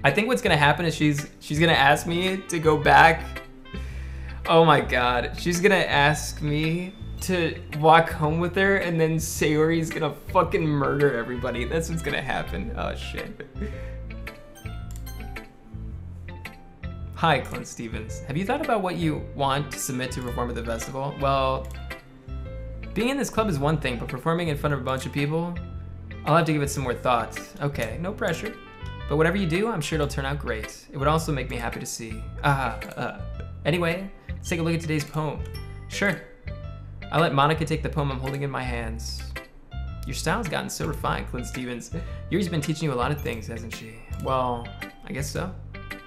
I think what's gonna happen is she's gonna ask me to go back. Oh my god. She's gonna ask me to walk home with her, and then Sayori's gonna fucking murder everybody. That's what's gonna happen. Oh shit. Hi, Clint Stevens. Have you thought about what you want to submit to perform at the festival? Well, being in this club is one thing, but performing in front of a bunch of people, I'll have to give it some more thought. Okay, no pressure. But whatever you do, I'm sure it'll turn out great. It would also make me happy to see. Anyway, let's take a look at today's poem. Sure. I'll let Monica take the poem I'm holding in my hands. Your style's gotten so refined, Clint Stevens. Yuri's been teaching you a lot of things, hasn't she? Well, I guess so.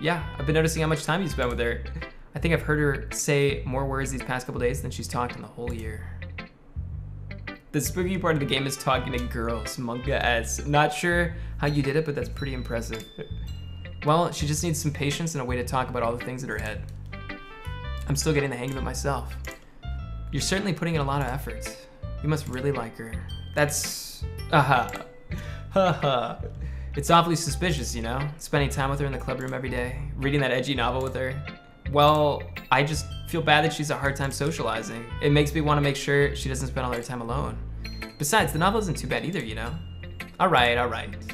Yeah, I've been noticing how much time you spend with her. I think I've heard her say more words these past couple days than she's talked in the whole year. The spooky part of the game is talking to girls, Monka-S. Not sure how you did it, but that's pretty impressive. Well, she just needs some patience and a way to talk about all the things in her head. I'm still getting the hang of it myself. You're certainly putting in a lot of effort. You must really like her. That's... It's awfully suspicious, you know? Spending time with her in the club room every day, reading that edgy novel with her. Well, I just feel bad that she's a hard time socializing. It makes me want to make sure she doesn't spend all her time alone. Besides, the novel isn't too bad either, you know? Alright,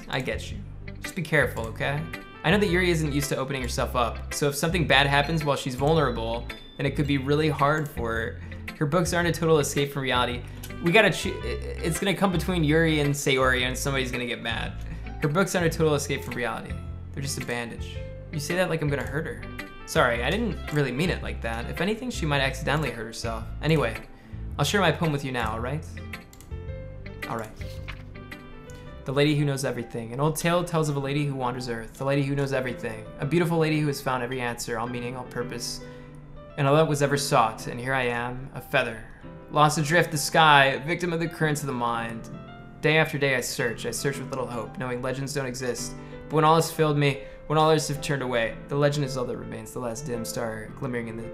I get you. Just be careful, okay? I know that Yuri isn't used to opening herself up, so if something bad happens while she's vulnerable, then it could be really hard for her. Her books aren't a total escape from reality. We gotta it's gonna come between Yuri and Sayori, and somebody's gonna get mad. Her books aren't a total escape from reality. They're just a bandage. You say that like I'm gonna hurt her. Sorry, I didn't really mean it like that. If anything, she might accidentally hurt herself. Anyway, I'll share my poem with you now, alright? Alright. The Lady Who Knows Everything. An old tale tells of a lady who wanders Earth. The lady who knows everything. A beautiful lady who has found every answer, all meaning, all purpose, and all that was ever sought. And here I am, a feather. Lost adrift the sky, victim of the currents of the mind. Day after day I search with little hope, knowing legends don't exist. But when all has failed me, when all others have turned away, the legend is all that remains, the last dim star glimmering in the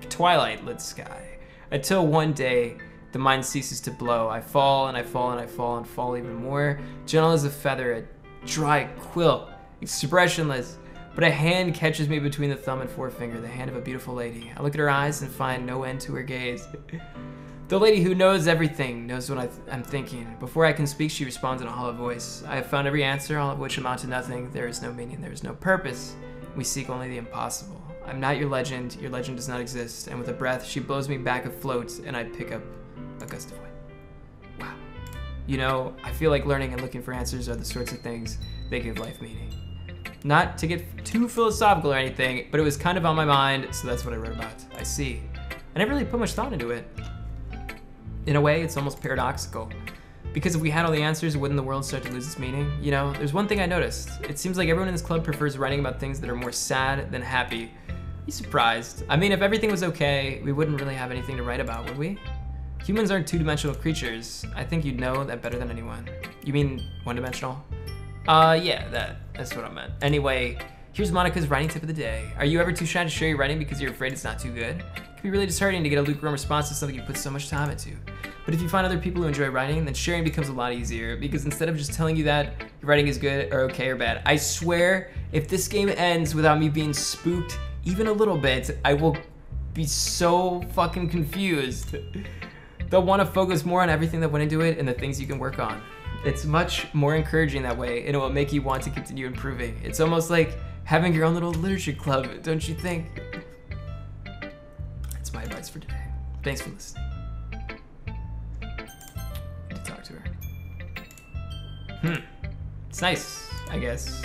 twilight-lit sky. Until one day, the mind ceases to blow. I fall and I fall and I fall and fall even more. Gentle as a feather, a dry quilt, expressionless. But a hand catches me between the thumb and forefinger, the hand of a beautiful lady. I look at her eyes and find no end to her gaze. The lady who knows everything knows what I'm thinking. Before I can speak, she responds in a hollow voice. I have found every answer, all of which amount to nothing. There is no meaning, there is no purpose. We seek only the impossible. I'm not your legend does not exist. And with a breath, she blows me back afloat, and I pick up a gust of wind. Wow. You know, I feel like learning and looking for answers are the sorts of things that give life meaning. Not to get too philosophical or anything, but it was kind of on my mind, so that's what I wrote about. I see. I never really put much thought into it. In a way, it's almost paradoxical. Because if we had all the answers, wouldn't the world start to lose its meaning? You know, there's one thing I noticed. It seems like everyone in this club prefers writing about things that are more sad than happy. Be surprised. I mean, if everything was okay, we wouldn't really have anything to write about, would we? Humans aren't two-dimensional creatures. I think you'd know that better than anyone. You mean one-dimensional? Yeah, that's what I meant. Anyway, here's Monica's writing tip of the day. Are you ever too shy to share your writing because you're afraid it's not too good? It can be really disheartening to get a lukewarm response to something you put so much time into. But if you find other people who enjoy writing, then sharing becomes a lot easier, because instead of just telling you that your writing is good or okay or bad, I swear, if this game ends without me being spooked even a little bit, I will be so fucking confused. They'll want to focus more on everything that went into it and the things you can work on. It's much more encouraging that way, and it will make you want to continue improving. It's almost like having your own little literature club, don't you think? That's my advice for today. Thanks for listening. Need to talk to her. It's nice, I guess.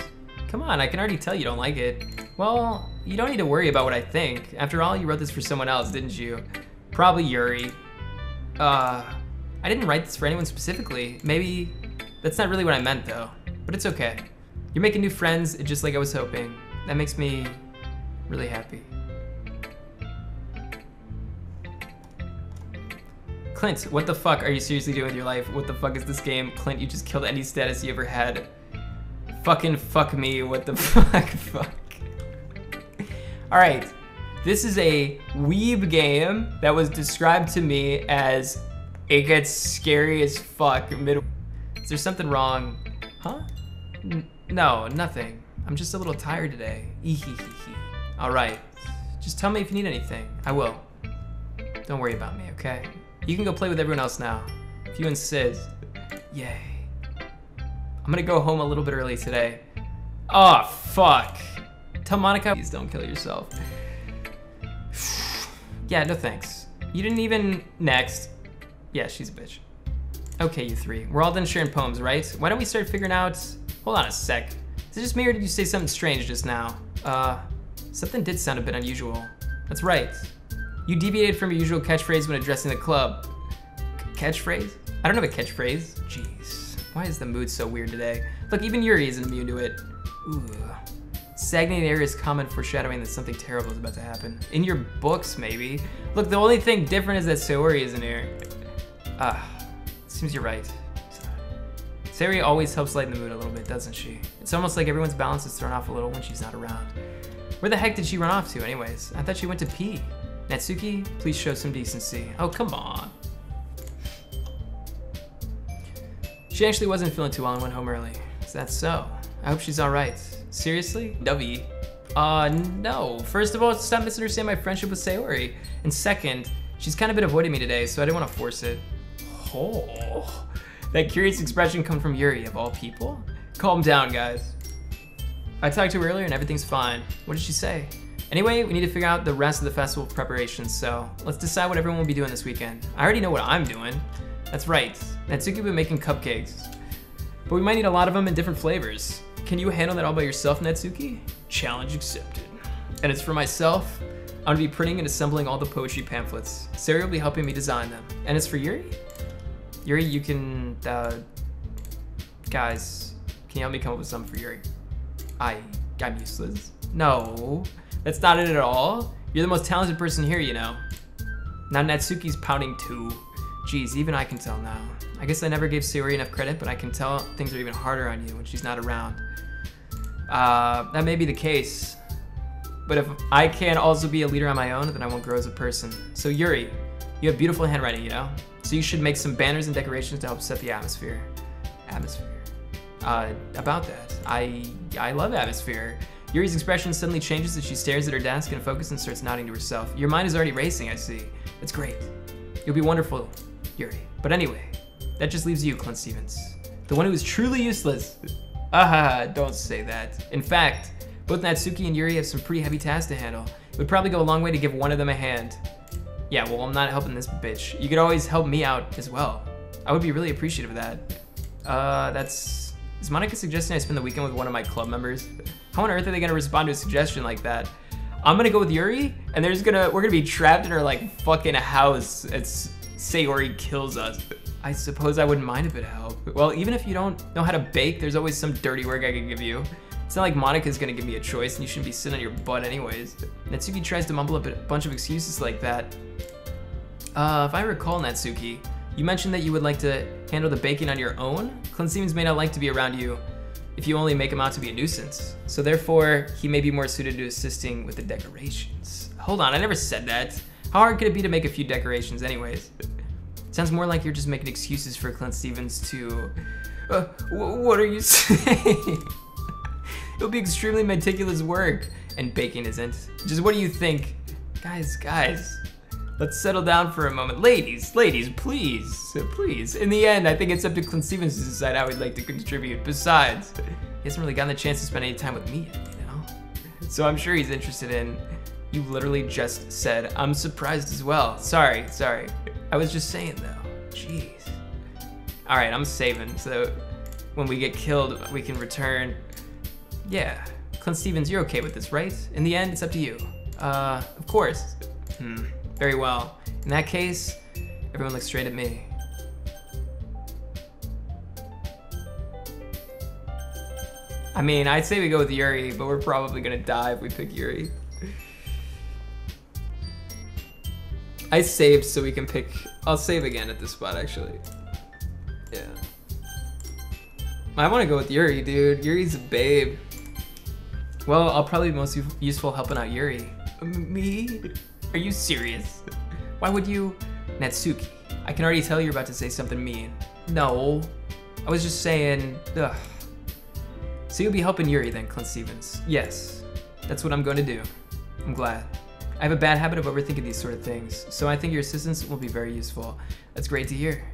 Come on, I can already tell you don't like it. Well, you don't need to worry about what I think. After all, you wrote this for someone else, didn't you? Probably Yuri. I didn't write this for anyone specifically. Maybe that's not really what I meant though, but it's okay. You're making new friends just like I was hoping. That makes me really happy. Clint, what the fuck are you seriously doing with your life? What the fuck is this game? Clint, you just killed any status you ever had. Fucking fuck me, what the fuck, fuck. Alright, this is a weeb game that was described to me as it gets scary as fuck. Is there something wrong? Huh? No, nothing. I'm just a little tired today. All right. Just tell me if you need anything. I will. Don't worry about me, okay? You can go play with everyone else now. If you insist. Yay. I'm gonna go home a little bit early today. Oh, fuck. Tell Monica, please don't kill yourself. Yeah, no thanks. You didn't even... Next. Yeah, she's a bitch. Okay, you three. We're all done sharing poems, right? Why don't we start figuring out... Hold on a sec. Is it just me or did you say something strange just now? Something did sound a bit unusual. That's right. You deviated from your usual catchphrase when addressing the club. Catchphrase? I don't have a catchphrase. Jeez. Why is the mood so weird today? Look, even Yuri isn't immune to it. Ooh. Stagnating air is common foreshadowing that something terrible is about to happen. In your books, maybe. Look, the only thing different is that Sayori isn't here. Seems you're right. Sayori always helps lighten the mood a little bit, doesn't she? It's almost like everyone's balance is thrown off a little when she's not around. Where the heck did she run off to anyways? I thought she went to pee. Natsuki, please show some decency. Oh, come on. She actually wasn't feeling too well and went home early. Is that so? I hope she's all right. Seriously? Dovey. No. First of all, stop misunderstanding my friendship with Sayori. And second, she's kind of been avoiding me today, so I didn't want to force it. Oh. That curious expression comes from Yuri, of all people? Calm down, guys. I talked to her earlier and everything's fine. What did she say? Anyway, we need to figure out the rest of the festival preparations, so let's decide what everyone will be doing this weekend. I already know what I'm doing. That's right. Natsuki will be making cupcakes. But we might need a lot of them in different flavors. Can you handle that all by yourself, Natsuki? Challenge accepted. And it's for myself. I'm gonna be printing and assembling all the poetry pamphlets. Sayori will be helping me design them. And it's for Yuri? Yuri, you can, guys, can you help me come up with something for Yuri? I'm useless. No, that's not it at all. You're the most talented person here, you know. Now Natsuki's pouting too. Geez, even I can tell now. I guess I never gave Sayori enough credit, but I can tell things are even harder on you when she's not around. That may be the case. But if I can also be a leader on my own, then I won't grow as a person. So Yuri, you have beautiful handwriting, you know? So you should make some banners and decorations to help set the atmosphere. About that, I love atmosphere. Yuri's expression suddenly changes as she stares at her desk and focuses and starts nodding to herself. Your mind is already racing, I see. It's great. You'll be wonderful, Yuri. But anyway, that just leaves you, Clint Stevens. The one who is truly useless. Don't say that. In fact, both Natsuki and Yuri have some pretty heavy tasks to handle. It would probably go a long way to give one of them a hand. Yeah, well, I'm not helping this bitch. You could always help me out as well. I would be really appreciative of that. Is Monica suggesting I spend the weekend with one of my club members? How on earth are they gonna respond to a suggestion like that? I'm gonna go with Yuri, and we're gonna be trapped in her like fucking house as Sayori kills us. I suppose I wouldn't mind a bit of help. Well, even if you don't know how to bake, there's always some dirty work I can give you. It's not like Monica's gonna give me a choice and you shouldn't be sitting on your butt anyways. Natsuki tries to mumble up a bunch of excuses like that. If I recall, Natsuki, you mentioned that you would like to handle the baking on your own? Clint Stevens may not like to be around you if you only make him out to be a nuisance. So therefore, he may be more suited to assisting with the decorations. Hold on, I never said that. How hard could it be to make a few decorations anyways? Sounds more like you're just making excuses for Clint Stevens to... what are you saying? It'll be extremely meticulous work, and baking isn't. Just what do you think? Guys, let's settle down for a moment. Ladies, please. In the end, I think it's up to Clint Stevens to decide how he'd like to contribute. Besides, he hasn't really gotten the chance to spend any time with me yet, you know? So I'm sure he's interested in... You literally just said, I'm surprised as well. Sorry. I was just saying though, jeez. All right, I'm saving, so when we get killed, we can return. Yeah, Clint Stevens, you're okay with this, right? In the end, it's up to you. Of course. Very well. In that case, everyone looks straight at me. I mean, I'd say we go with Yuri, but we're probably gonna die if we pick Yuri. I saved so we can pick, I'll save again at this spot actually. Yeah. I wanna go with Yuri, dude. Yuri's a babe. Well, I'll probably be most useful helping out Yuri. Me? Are you serious? Why would you? Natsuki, I can already tell you're about to say something mean. No, I was just saying, So you'll be helping Yuri then, Clint Stevens. Yes, that's what I'm going to do. I'm glad. I have a bad habit of overthinking these sort of things, so I think your assistance will be very useful. That's great to hear.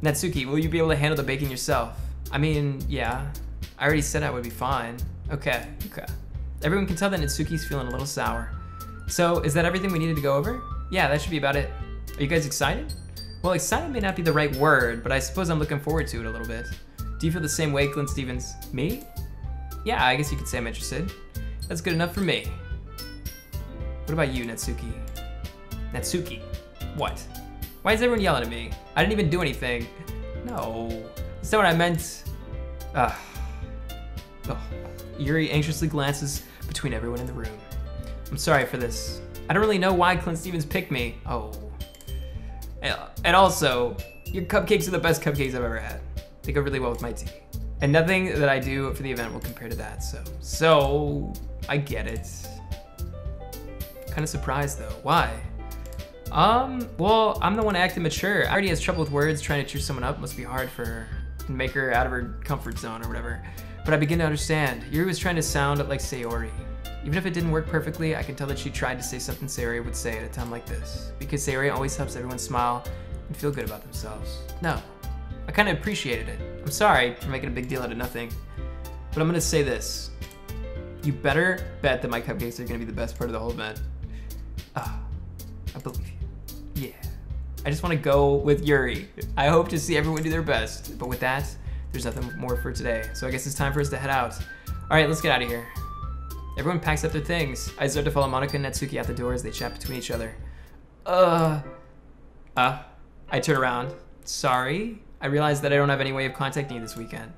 Natsuki, will you be able to handle the baking yourself? I mean, yeah. I already said I would be fine. Okay. Everyone can tell that Natsuki's feeling a little sour. So, is that everything we needed to go over? Yeah, that should be about it. Are you guys excited? Well, excited may not be the right word, but I suppose I'm looking forward to it a little bit. Do you feel the same way, Clint Stevens? Me? Yeah, I guess you could say I'm interested. That's good enough for me. What about you, Natsuki? Natsuki? What? Why is everyone yelling at me? I didn't even do anything. No. That's not what I meant. Oh. Yuri anxiously glances between everyone in the room. I'm sorry for this. I don't really know why Clint Stevens picked me. Oh. And also, your cupcakes are the best cupcakes I've ever had. They go really well with my tea. And nothing that I do for the event will compare to that, so I get it. Kind of surprised though. Why? Well, I'm the one acting mature. I already has trouble with words. Trying to cheer someone up must be hard for her and make her out of her comfort zone or whatever. But I begin to understand. Yuri was trying to sound like Sayori. Even if it didn't work perfectly, I can tell that she tried to say something Sayori would say at a time like this. Because Sayori always helps everyone smile and feel good about themselves. No, I kind of appreciated it. I'm sorry for making a big deal out of nothing. But I'm gonna say this. You better bet that my cupcakes are gonna be the best part of the whole event. I believe you. Yeah. I just want to go with Yuri. I hope to see everyone do their best. But with that, there's nothing more for today. So I guess it's time for us to head out. All right, let's get out of here. Everyone packs up their things. I start to follow Monika and Natsuki out the door as they chat between each other. I turn around. Sorry. I realize that I don't have any way of contacting you this weekend.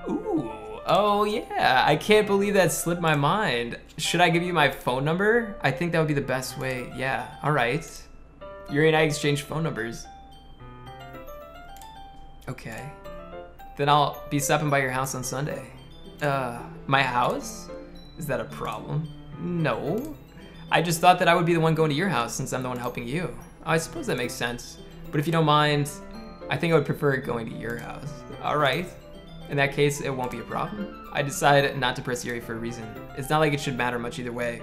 Ooh. Oh yeah, I can't believe that slipped my mind. Should I give you my phone number? I think that would be the best way. Yeah, all right. Yuri and I exchange phone numbers. Okay. Then I'll be stopping by your house on Sunday. My house? Is that a problem? No. I just thought that I would be the one going to your house since I'm the one helping you. I suppose that makes sense. But if you don't mind, I think I would prefer going to your house. All right. In that case, it won't be a problem. I decided not to press Yuri for a reason. It's not like it should matter much either way.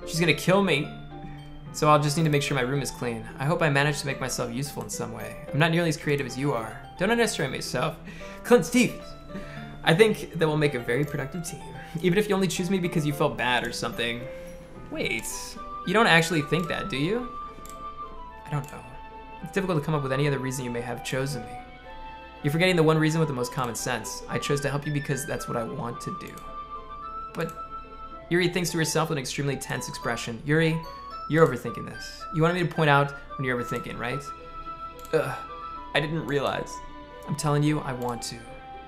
She's gonna kill me. So I'll just need to make sure my room is clean. I hope I manage to make myself useful in some way. I'm not nearly as creative as you are. Don't underestimate myself. Clint Stevens. I think that we'll make a very productive team. Even if you only choose me because you felt bad or something. Wait, you don't actually think that, do you? I don't know. It's difficult to come up with any other reason you may have chosen me. You're forgetting the one reason with the most common sense. I chose to help you because that's what I want to do. But Yuri thinks to herself with an extremely tense expression. Yuri, you're overthinking this. You wanted me to point out when you're overthinking, right? I didn't realize. I'm telling you, I want to.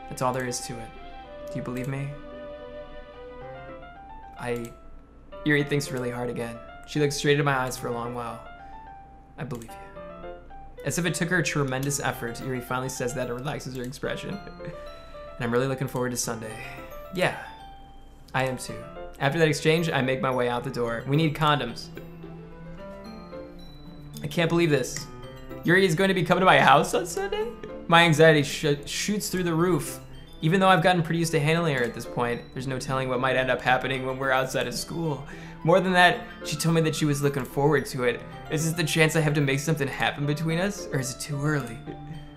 That's all there is to it. Do you believe me? Yuri thinks really hard again. She looks straight into my eyes for a long while. I believe you. As if it took her tremendous effort, Yuri finally says that and relaxes her expression. And I'm really looking forward to Sunday. Yeah, I am too. After that exchange, I make my way out the door. We need condoms. I can't believe this. Yuri is going to be coming to my house on Sunday? My anxiety shoots through the roof. Even though I've gotten pretty used to handling her at this point, there's no telling what might end up happening when we're outside of school. More than that, she told me that she was looking forward to it. Is this the chance I have to make something happen between us? Or is it too early?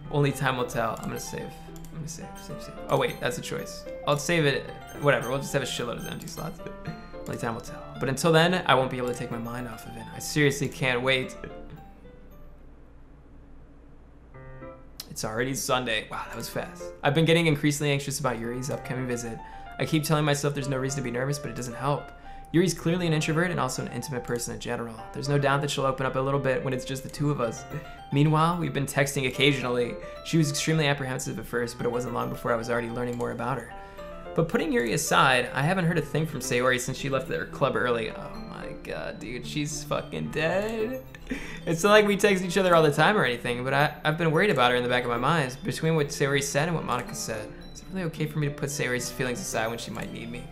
Only time will tell. I'm gonna save. Save. Oh wait, that's a choice. I'll save it, whatever, we'll just have a shitload of empty slots. Only time will tell. But until then, I won't be able to take my mind off of it. I seriously can't wait. It's already Sunday. Wow, that was fast. I've been getting increasingly anxious about Yuri's upcoming visit. I keep telling myself there's no reason to be nervous, but it doesn't help. Yuri's clearly an introvert and also an intimate person in general. There's no doubt that she'll open up a little bit when it's just the two of us. Meanwhile, we've been texting occasionally. She was extremely apprehensive at first, but it wasn't long before I was already learning more about her. But putting Yuri aside, I haven't heard a thing from Sayori since she left their club early. Oh my god, dude, she's fucking dead. It's not like we text each other all the time or anything, but I've been worried about her in the back of my mind, between what Sayori said and what Monika said. Is it really okay for me to put Sayori's feelings aside when she might need me?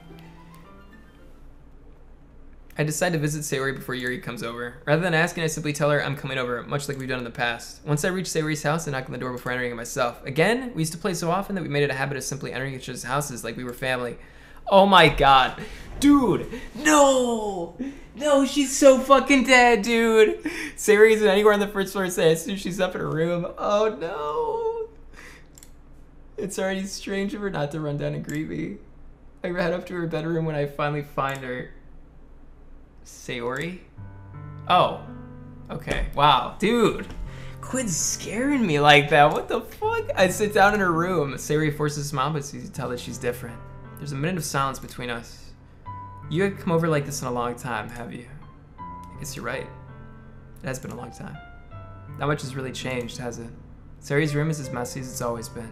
I decide to visit Sayori before Yuri comes over. Rather than asking, I simply tell her I'm coming over, much like we've done in the past. Once I reach Sayori's house, I knock on the door before entering it myself. Again, we used to play so often that we made it a habit of simply entering each other's houses like we were family. Oh my god. Dude, no! No, she's so fucking dead, dude. Sayori isn't anywhere on the first floor today as soon as she's up in her room. Oh no. It's already strange of her not to run down and greet me. I head up to her bedroom when I finally find her. Sayori? Oh. Okay. Wow. Dude. Quit scaring me like that. What the fuck? I sit down in her room. Sayori forces a smile, but it's easy to tell that she's different. There's a minute of silence between us. You haven't come over like this in a long time, have you? I guess you're right. It has been a long time. Not much has really changed, has it? Sayori's room is as messy as it's always been.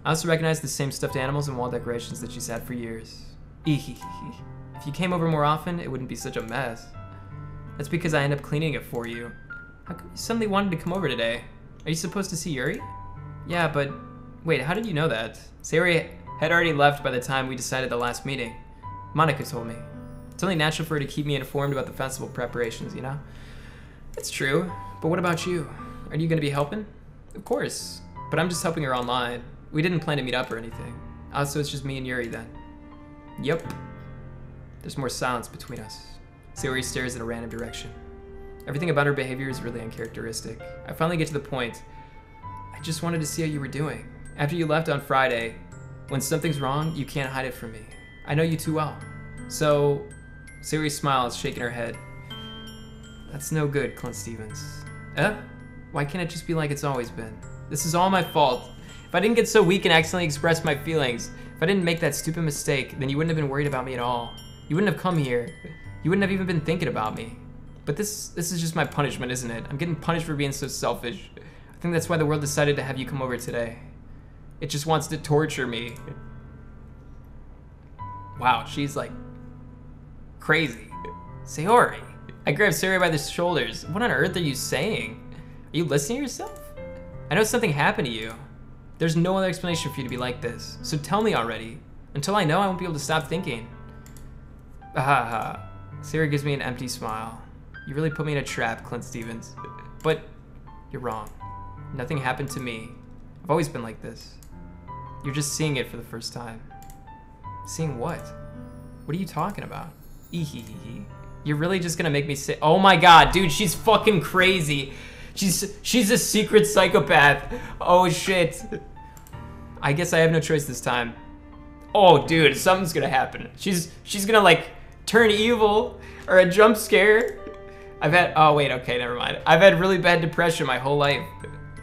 I also recognize the same stuffed animals and wall decorations that she's had for years. Ehehehe. If you came over more often, it wouldn't be such a mess. That's because I end up cleaning it for you. How come you suddenly wanted to come over today? Are you supposed to see Yuri? Yeah, but wait, how did you know that? Sayori had already left by the time we decided the last meeting. Monica told me. It's only natural for her to keep me informed about the festival preparations, you know? That's true, but what about you? Are you gonna be helping? Of course, but I'm just helping her online. We didn't plan to meet up or anything. So it's just me and Yuri then. Yep. There's more silence between us. Sayori stares in a random direction. Everything about her behavior is really uncharacteristic. I finally get to the point. I just wanted to see how you were doing. After you left on Friday, when something's wrong, you can't hide it from me. I know you too well. So, Sayori smiles, shaking her head. That's no good, Clint Stevens. Why can't it just be like it's always been? This is all my fault. If I didn't get so weak and accidentally express my feelings, if I didn't make that stupid mistake, then you wouldn't have been worried about me at all. You wouldn't have come here. You wouldn't have even been thinking about me. But this is just my punishment, isn't it? I'm getting punished for being so selfish. I think that's why the world decided to have you come over today. It just wants to torture me. Wow, she's like crazy. Sayori. I grab Sayori by the shoulders. What on earth are you saying? Are you listening to yourself? I know something happened to you. There's no other explanation for you to be like this. So tell me already. Until I know, I won't be able to stop thinking. Ahaha. Sayori gives me an empty smile. You really put me in a trap, Clint Stevens. But you're wrong. Nothing happened to me. I've always been like this. You're just seeing it for the first time. Seeing what? What are you talking about? Ehehehe. You're really just gonna make me say, oh my god, dude, she's fucking crazy. She's a secret psychopath. Oh shit. I guess I have no choice this time. Oh dude, something's gonna happen. She's gonna like turn evil or a jump scare. Oh wait, okay, never mind. I've had really bad depression my whole life.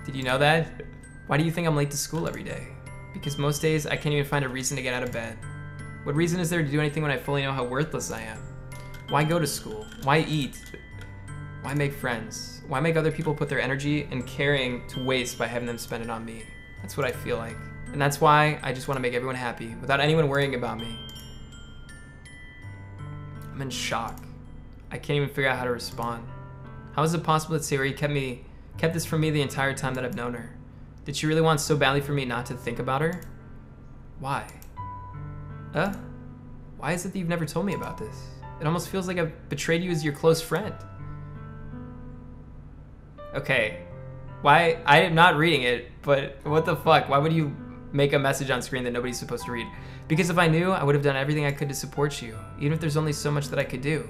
Did you know that? Why do you think I'm late to school every day? Because most days I can't even find a reason to get out of bed. What reason is there to do anything when I fully know how worthless I am? Why go to school? Why eat? Why make friends? Why make other people put their energy and caring to waste by having them spend it on me? That's what I feel like. And that's why I just want to make everyone happy without anyone worrying about me. I'm in shock. I can't even figure out how to respond. How is it possible that Sayori kept this from me the entire time that I've known her? Did she really want so badly for me not to think about her? Why? Why is it that you've never told me about this? It almost feels like I've betrayed you as your close friend. Okay, why? I am not reading it, but what the fuck? Why would you make a message on screen that nobody's supposed to read? Because if I knew, I would have done everything I could to support you, even if there's only so much that I could do.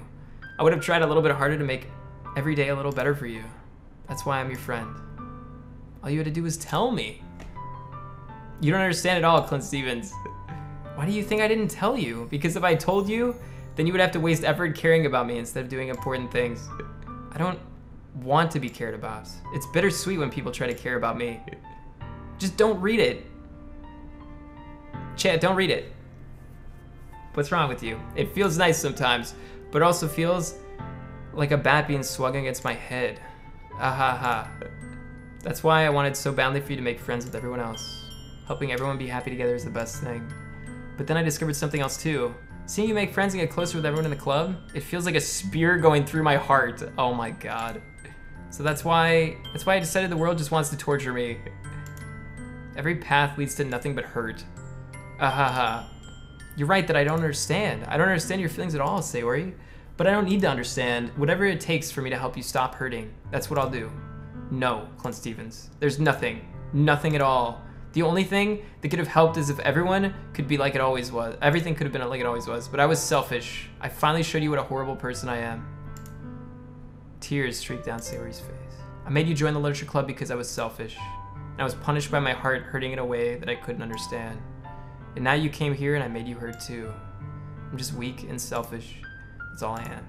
I would have tried a little bit harder to make every day a little better for you. That's why I'm your friend. All you had to do was tell me. You don't understand at all, Clint Stevens. Why do you think I didn't tell you? Because if I told you, then you would have to waste effort caring about me instead of doing important things. I don't want to be cared about. It's bittersweet when people try to care about me. Just don't read it. Chat, don't read it. What's wrong with you? It feels nice sometimes, but it also feels like a bat being swung against my head. Ahaha. That's why I wanted so badly for you to make friends with everyone else. Helping everyone be happy together is the best thing. But then I discovered something else too. Seeing you make friends and get closer with everyone in the club, it feels like a spear going through my heart. Oh my god. So that's why I decided the world just wants to torture me. Every path leads to nothing but hurt. Ahaha. You're right that I don't understand. I don't understand your feelings at all, Sayori. But I don't need to understand. Whatever it takes for me to help you stop hurting, that's what I'll do. No, Clint Stevens. There's nothing. Nothing at all. The only thing that could have helped is if everyone could be like it always was. Everything could have been like it always was. But I was selfish. I finally showed you what a horrible person I am. Tears streaked down Sayori's face. I made you join the literature club because I was selfish. And I was punished by my heart hurting in a way that I couldn't understand. And now you came here and I made you hurt too. I'm just weak and selfish. That's all I am.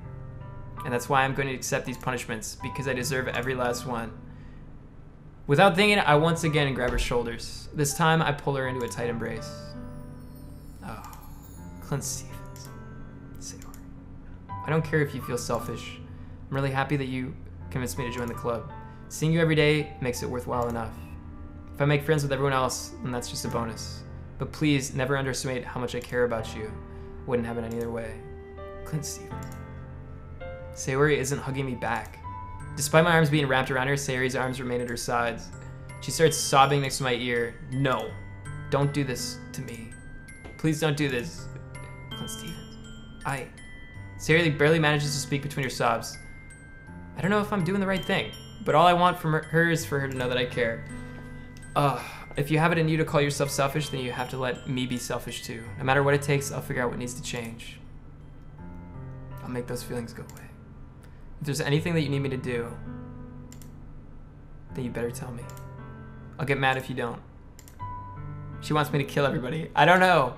And that's why I'm going to accept these punishments, because I deserve every last one. Without thinking, I once again grab her shoulders. This time, I pull her into a tight embrace. Oh, Clint Stevens. Sayori. I don't care if you feel selfish. I'm really happy that you convinced me to join the club. Seeing you every day makes it worthwhile enough. If I make friends with everyone else, then that's just a bonus. But please, never underestimate how much I care about you. Wouldn't have it any other way. Clint Stevens. Sayori isn't hugging me back. Despite my arms being wrapped around her, Sayori's arms remain at her sides. She starts sobbing next to my ear. No, don't do this to me. Please don't do this. Clint Stevens. Sayori barely manages to speak between her sobs. I don't know if I'm doing the right thing, but all I want from her is for her to know that I care. If you have it in you to call yourself selfish, then you have to let me be selfish too. No matter what it takes, I'll figure out what needs to change. I'll make those feelings go away. If there's anything that you need me to do, then you better tell me. I'll get mad if you don't. She wants me to kill everybody. I don't know.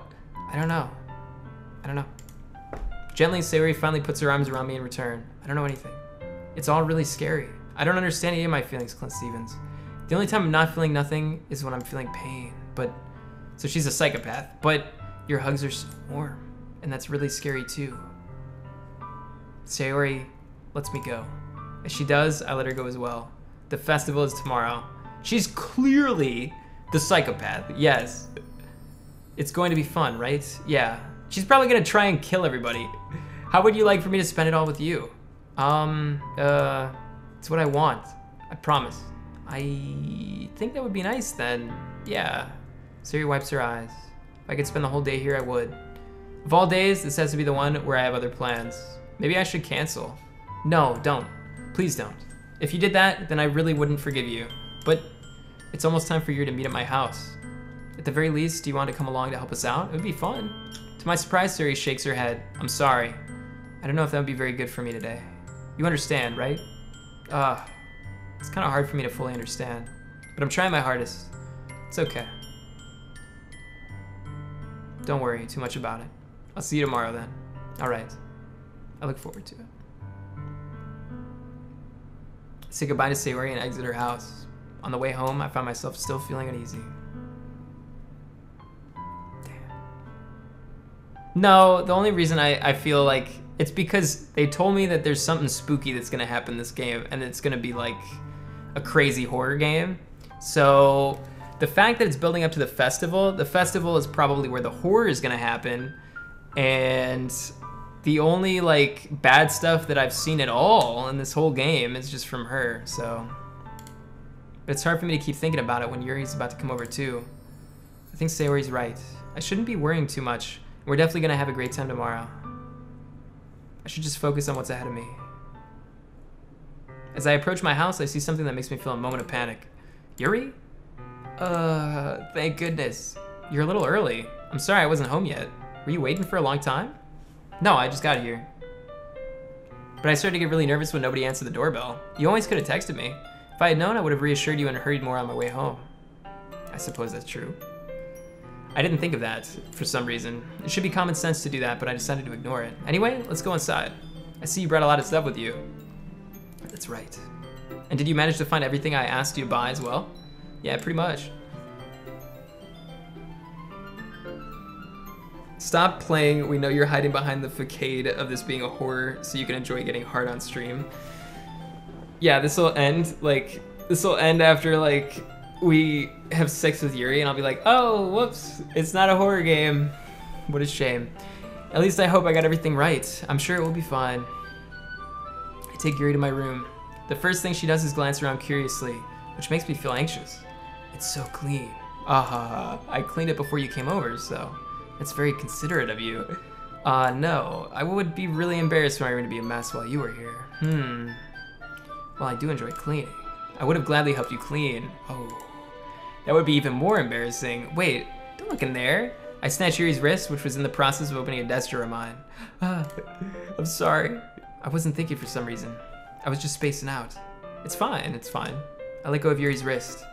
Gently, Sayori finally puts her arms around me in return. I don't know anything. It's all really scary. I don't understand any of my feelings, Clint Stevens. The only time I'm not feeling nothing is when I'm feeling pain. So she's a psychopath. But your hugs are so warm, and that's really scary too. Sayori lets me go. As she does, I let her go as well. The festival is tomorrow. She's clearly the psychopath. Yes. It's going to be fun, right? Yeah. She's probably gonna try and kill everybody. How would you like for me to spend it all with you? It's what I want. I promise. I think that would be nice then. Yeah. Sayori wipes her eyes. If I could spend the whole day here, I would. Of all days, this has to be the one where I have other plans. Maybe I should cancel. No, don't. Please don't. If you did that, then I really wouldn't forgive you. But it's almost time for you to meet at my house. At the very least, do you want to come along to help us out? It would be fun. To my surprise, Sayori shakes her head. I'm sorry. I don't know if that would be very good for me today. You understand, right? It's kind of hard for me to fully understand. But I'm trying my hardest. It's okay. Don't worry too much about it. I'll see you tomorrow then. Alright. I look forward to it. I say goodbye to Sayori and exit her house. On the way home, I found myself still feeling uneasy. Damn. No, the only reason I feel like it's because they told me that there's something spooky that's gonna happen in this game, and it's gonna be like a crazy horror game. So the fact that it's building up to the festival is probably where the horror is gonna happen, and the only like bad stuff that I've seen at all in this whole game is just from her, so. But it's hard for me to keep thinking about it when Yuri's about to come over too. I think Sayori's right. I shouldn't be worrying too much. We're definitely gonna have a great time tomorrow. I should just focus on what's ahead of me. As I approach my house, I see something that makes me feel a moment of panic. Yuri? Thank goodness. You're a little early. I'm sorry I wasn't home yet. Were you waiting for a long time? No, I just got here. But I started to get really nervous when nobody answered the doorbell. You always could have texted me. If I had known, I would have reassured you and hurried more on my way home. I suppose that's true. I didn't think of that for some reason. It should be common sense to do that, but I decided to ignore it. Anyway, let's go inside. I see you brought a lot of stuff with you. That's right. And did you manage to find everything I asked you to buy as well? Yeah, pretty much. Stop playing. We know you're hiding behind the facade of this being a horror so you can enjoy getting hard on stream. Yeah, this will end after like we have sex with Yuri and I'll be like, oh, whoops, it's not a horror game. What a shame. At least I hope I got everything right. I'm sure it will be fine. I take Yuri to my room. The first thing she does is glance around curiously, which makes me feel anxious. It's so clean. I cleaned it before you came over, so it's very considerate of you. No. I would be really embarrassed for my room to be a mess while you were here. Well, I do enjoy cleaning. I would have gladly helped you clean. Oh. That would be even more embarrassing. Wait, don't look in there. I snatched Yuri's wrist, which was in the process of opening a desk drawer of mine. I'm sorry. I wasn't thinking for some reason. I was just spacing out. It's fine, it's fine. I let go of Yuri's wrist.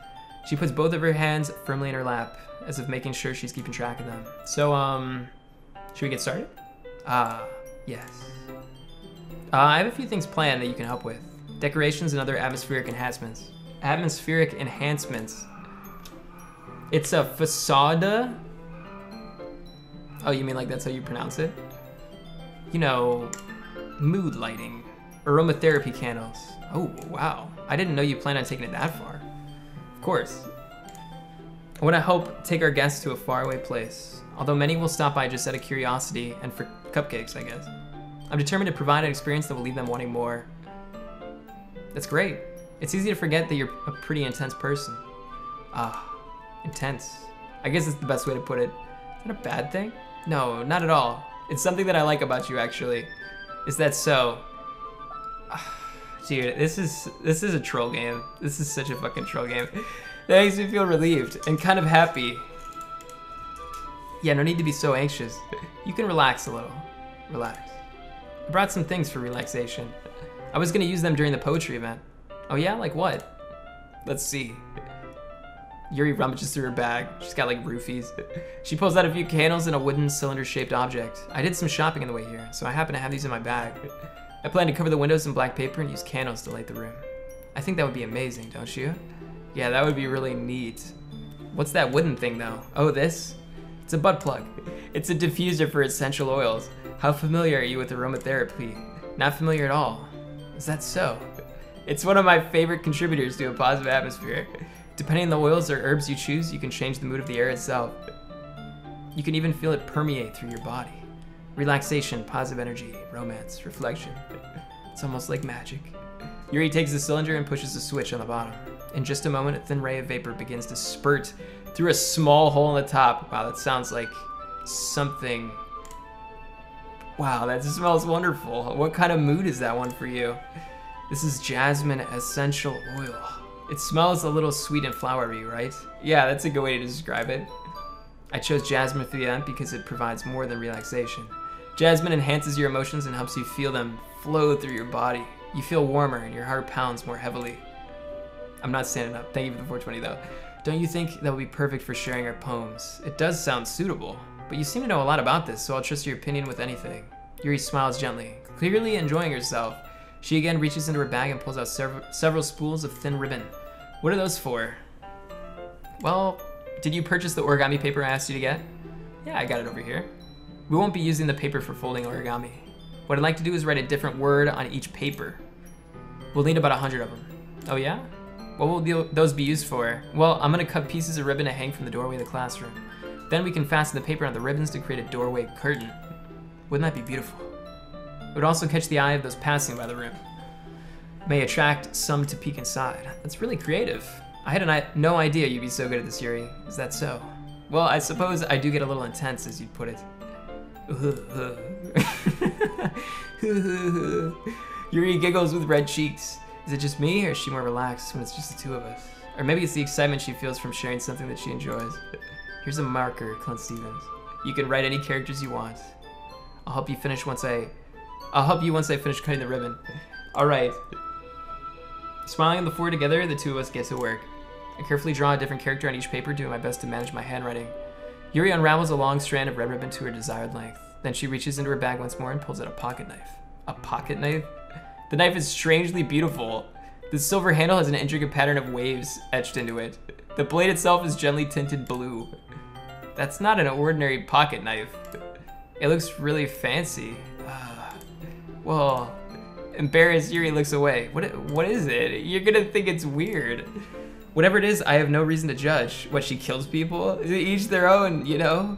She puts both of her hands firmly in her lap, as if making sure she's keeping track of them. So, should we get started? Yes. I have a few things planned that you can help with. Decorations and other atmospheric enhancements. Atmospheric enhancements. It's a facade. Oh, you mean like that's how you pronounce it? You know, mood lighting. Aromatherapy candles. Oh, wow. I didn't know you planned on taking it that far. Of course. I want to help take our guests to a faraway place. Although many will stop by just out of curiosity and for cupcakes, I guess. I'm determined to provide an experience that will leave them wanting more. That's great. It's easy to forget that you're a pretty intense person. Intense. I guess it's the best way to put it. Is that a bad thing? No, not at all. It's something that I like about you, actually. Is that so? Dude, this is a troll game. This is such a fucking troll game. That makes me feel relieved and kind of happy. Yeah, no need to be so anxious. You can relax a little. Relax. I brought some things for relaxation. I was gonna use them during the poetry event. Oh yeah, like what? Let's see. Yuri rummages through her bag. She's got like roofies. She pulls out a few candles and a wooden cylinder-shaped object. I did some shopping on the way here, so I happen to have these in my bag. I plan to cover the windows in black paper and use candles to light the room. I think that would be amazing, don't you? Yeah, that would be really neat. What's that wooden thing though? Oh, this? It's a butt plug. It's a diffuser for essential oils. How familiar are you with aromatherapy? Not familiar at all. Is that so? It's one of my favorite contributors to a positive atmosphere. Depending on the oils or herbs you choose, you can change the mood of the air itself. You can even feel it permeate through your body. Relaxation, positive energy, romance, reflection. It's almost like magic. Yuri takes the cylinder and pushes the switch on the bottom. In just a moment, a thin ray of vapor begins to spurt through a small hole in the top. Wow, that sounds like something. Wow, that smells wonderful. What kind of mood is that one for you? This is jasmine essential oil. It smells a little sweet and flowery, right? Yeah, that's a good way to describe it. I chose jasmine for the event because it provides more than relaxation. Jasmine enhances your emotions and helps you feel them flow through your body. You feel warmer and your heart pounds more heavily. I'm not standing up. Thank you for the 420 though. Don't you think that would be perfect for sharing our poems? It does sound suitable, but you seem to know a lot about this, so I'll trust your opinion with anything. Yuri smiles gently, clearly enjoying herself. She again reaches into her bag and pulls out several spools of thin ribbon. What are those for? Well, did you purchase the origami paper I asked you to get? Yeah, I got it over here. We won't be using the paper for folding origami. What I'd like to do is write a different word on each paper. We'll need about 100 of them. Oh yeah? What will those be used for? Well, I'm gonna cut pieces of ribbon to hang from the doorway of the classroom. Then we can fasten the paper on the ribbons to create a doorway curtain. Wouldn't that be beautiful? It would also catch the eye of those passing by the room. May attract some to peek inside. That's really creative. I had no idea you'd be so good at this, Yuri. Is that so? Well, I suppose I do get a little intense, as you'd put it. Yuri giggles with red cheeks. Is it just me, or is she more relaxed when it's just the two of us? Or maybe it's the excitement she feels from sharing something that she enjoys. Here's a marker, Clint Stevens. You can write any characters you want. I'll help you once I finish cutting the ribbon. All right. Smiling on the floor together, the two of us get to work. I carefully draw a different character on each paper, doing my best to manage my handwriting. Yuri unravels a long strand of red ribbon to her desired length. Then she reaches into her bag once more and pulls out a pocket knife. A pocket knife? The knife is strangely beautiful. The silver handle has an intricate pattern of waves etched into it. The blade itself is gently tinted blue. That's not an ordinary pocket knife. It looks really fancy. Well, embarrassed, Yuri looks away. What is it? You're gonna think it's weird. Whatever it is, I have no reason to judge. What, she kills people? Each their own, you know?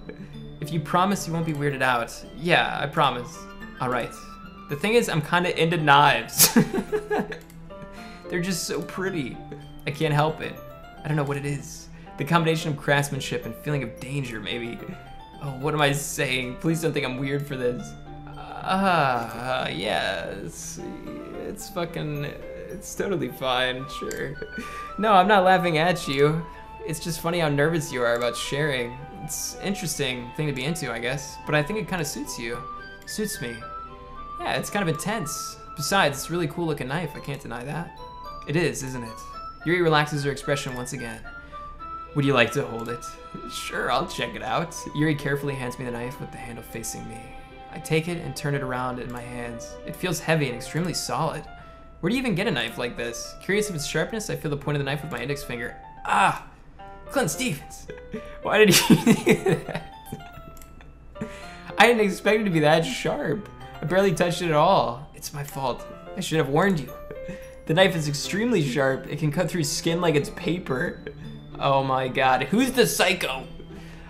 If you promise you won't be weirded out. Yeah, I promise. All right. The thing is, I'm kind of into knives. They're just so pretty. I can't help it. I don't know what it is. The combination of craftsmanship and feeling of danger, maybe. Oh, what am I saying? Please don't think I'm weird for this. Yeah, it's fucking, it's totally fine, sure. No, I'm not laughing at you. It's just funny how nervous you are about sharing. It's an interesting thing to be into, I guess, but I think it kind of suits you. Suits me. Yeah, it's kind of intense. Besides, it's a really cool looking knife, I can't deny that. It is, isn't it? Yuri relaxes her expression once again. Would you like to hold it? Sure, I'll check it out. Yuri carefully hands me the knife with the handle facing me. I take it and turn it around in my hands. It feels heavy and extremely solid. Where do you even get a knife like this? Curious of its sharpness, I feel the point of the knife with my index finger. Ah! Clint Stevens! Why did he do that? I didn't expect it to be that sharp. I barely touched it at all. It's my fault. I should have warned you. The knife is extremely sharp. It can cut through skin like it's paper. Oh my god, who's the psycho?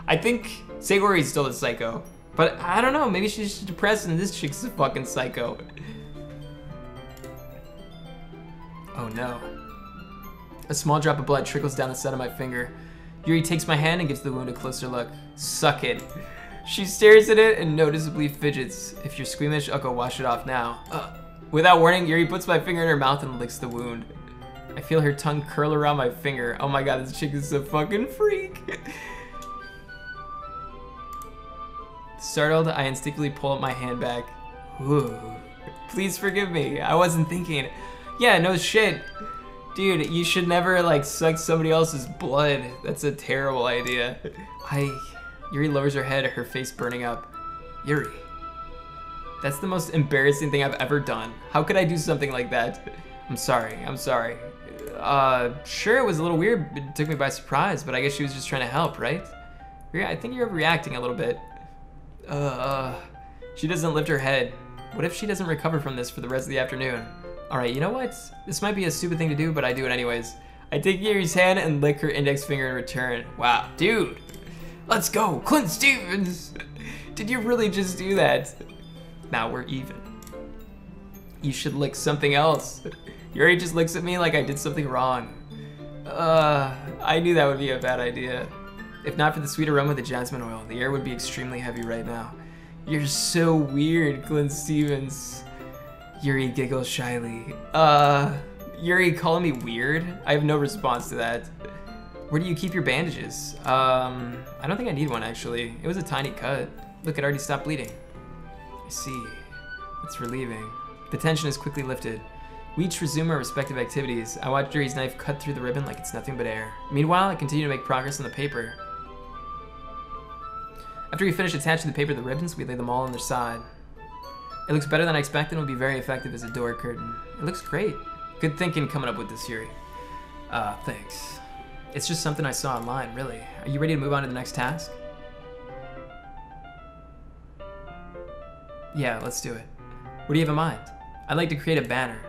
I think Sayori's still the psycho. But I don't know, maybe she's just depressed and this chick's a fucking psycho. Oh no. A small drop of blood trickles down the side of my finger. Yuri takes my hand and gives the wound a closer look. Suck it. She stares at it and noticeably fidgets. If you're squeamish, I'll go wash it off now. Without warning, Yuri puts my finger in her mouth and licks the wound. I feel her tongue curl around my finger. Oh my god, this chick is a fucking freak. Startled, I instinctively pull up my hand back. Ooh. Please forgive me. I wasn't thinking. Yeah, no shit. Dude, you should never like suck somebody else's blood. That's a terrible idea. Yuri lowers her head, her face burning up. Yuri. That's the most embarrassing thing I've ever done. How could I do something like that? I'm sorry. Sure, it was a little weird. It took me by surprise, but I guess she was just trying to help, right? Yeah, I think you're overreacting a little bit. She doesn't lift her head. What if she doesn't recover from this for the rest of the afternoon? Alright, you know what? This might be a stupid thing to do, but I do it anyways. I take Yuri's hand and lick her index finger in return. Wow, dude. Let's go, Clint Stevens. Did you really just do that? Now we're even. You should lick something else. Yuri just looks at me like I did something wrong. I knew that would be a bad idea. If not for the sweet aroma of the jasmine oil, the air would be extremely heavy right now. You're so weird, Clint Stevens. Yuri giggles shyly. Yuri calling me weird? I have no response to that. Where do you keep your bandages? I don't think I need one actually. It was a tiny cut. Look, it already stopped bleeding. I see. It's relieving. The tension is quickly lifted. We each resume our respective activities. I watch Yuri's knife cut through the ribbon like it's nothing but air. Meanwhile, I continue to make progress on the paper. After we finish attaching the paper to the ribbons, we lay them all on their side. It looks better than I expected and will be very effective as a door curtain. It looks great. Good thinking coming up with this, Yuri. Thanks. It's just something I saw online, really. Are you ready to move on to the next task? Yeah, let's do it. What do you have in mind? I'd like to create a banner.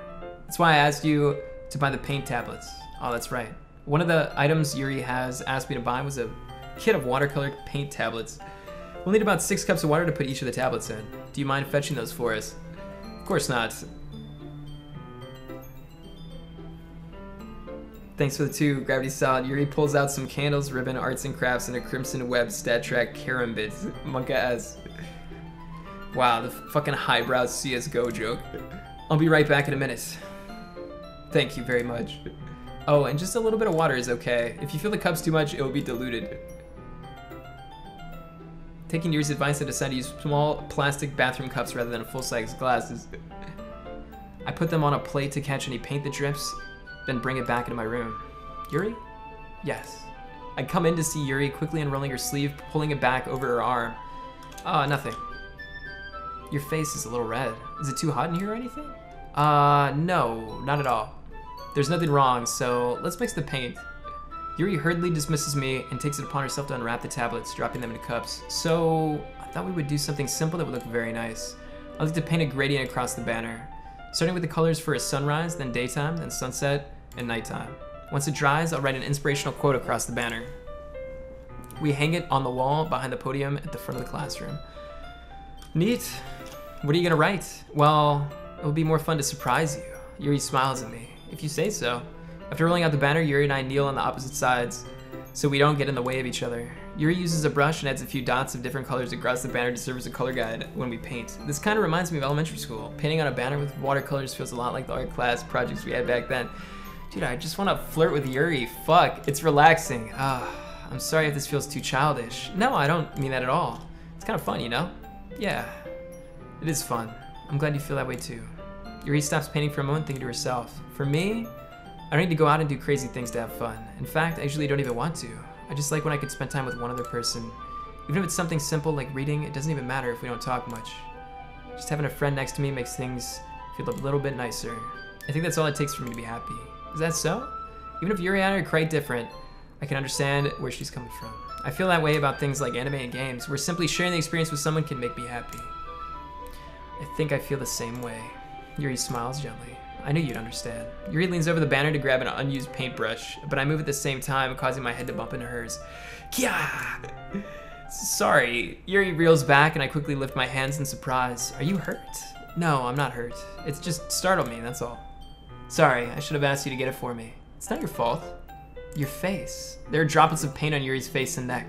That's why I asked you to buy the paint tablets. Oh, that's right. One of the items Yuri has asked me to buy was a kit of watercolor paint tablets. We'll need about 6 cups of water to put each of the tablets in. Do you mind fetching those for us? Of course not. Thanks for the 2, Gravity Solid. Yuri pulls out some candles, ribbon, arts and crafts, and a Crimson Web StatTrak Karambit. Monka S. Wow, the fucking highbrow CSGO joke. I'll be right back in a minute. Thank you very much. Oh, and just a little bit of water is okay. If you feel the cup's too much, it will be diluted. Taking Yuri's advice, I decided to use small plastic bathroom cups rather than full-size glasses. I put them on a plate to catch any paint that drips, then bring it back into my room. Yuri? Yes. I come in to see Yuri quickly unrolling her sleeve, pulling it back over her arm. Nothing. Your face is a little red. Is it too hot in here or anything? No, not at all. There's nothing wrong, so let's mix the paint. Yuri hurriedly dismisses me and takes it upon herself to unwrap the tablets, dropping them into cups. So, I thought we would do something simple that would look very nice. I'd like to paint a gradient across the banner, starting with the colors for a sunrise, then daytime, then sunset, and nighttime. Once it dries, I'll write an inspirational quote across the banner. We hang it on the wall behind the podium at the front of the classroom. Neat. What are you gonna write? Well, it'll be more fun to surprise you. Yuri smiles at me. If you say so. After rolling out the banner, Yuri and I kneel on the opposite sides so we don't get in the way of each other. Yuri uses a brush and adds a few dots of different colors across the banner to serve as a color guide when we paint. This kind of reminds me of elementary school. Painting on a banner with watercolors feels a lot like the art class projects we had back then. Dude, I just want to flirt with Yuri. Fuck, it's relaxing. I'm sorry if this feels too childish. No, I don't mean that at all. It's kind of fun, you know? Yeah, it is fun. I'm glad you feel that way too. Yuri stops painting for a moment, thinking to herself. For me, I don't need to go out and do crazy things to have fun. In fact, I usually don't even want to. I just like when I could spend time with one other person. Even if it's something simple like reading, it doesn't even matter if we don't talk much. Just having a friend next to me makes things feel a little bit nicer. I think that's all it takes for me to be happy. Is that so? Even if Yuri and I are quite different, I can understand where she's coming from. I feel that way about things like anime and games, where simply sharing the experience with someone can make me happy. I think I feel the same way. Yuri smiles gently. I knew you'd understand. Yuri leans over the banner to grab an unused paintbrush, but I move at the same time, causing my head to bump into hers. Kya! Sorry. Yuri reels back and I quickly lift my hands in surprise. Are you hurt? No, I'm not hurt. It's just startled me, that's all. Sorry, I should have asked you to get it for me. It's not your fault. Your face. There are droplets of paint on Yuri's face and neck.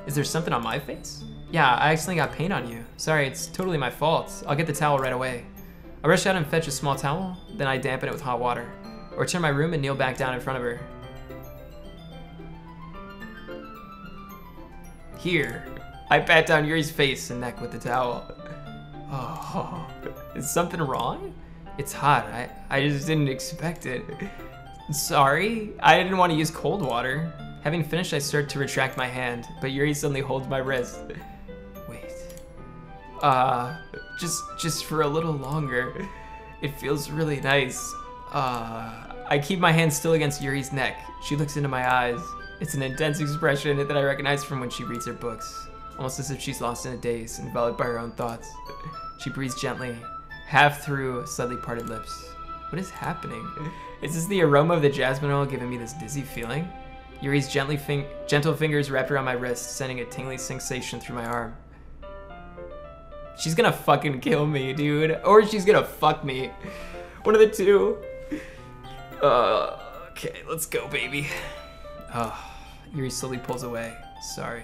Is there something on my face? Yeah, I accidentally got paint on you. Sorry, it's totally my fault. I'll get the towel right away. I rush out and fetch a small towel, then I dampen it with hot water. I return to my room and kneel back down in front of her. Here, I pat down Yuri's face and neck with the towel. Oh, is something wrong? It's hot, I just didn't expect it. Sorry, I didn't want to use cold water. Having finished, I start to retract my hand, but Yuri suddenly holds my wrist. Wait. Just for a little longer. It feels really nice. I keep my hand still against Yuri's neck. She looks into my eyes. It's an intense expression that I recognize from when she reads her books. Almost as if she's lost in a daze, enveloped by her own thoughts. She breathes gently, half through slightly parted lips. What is happening? Is this the aroma of the jasmine oil giving me this dizzy feeling? Yuri's gentle fingers wrapped around my wrist, sending a tingling sensation through my arm. She's gonna fucking kill me, dude. Or she's gonna fuck me. One of the two. Okay, let's go, baby. Yuri slowly pulls away. Sorry.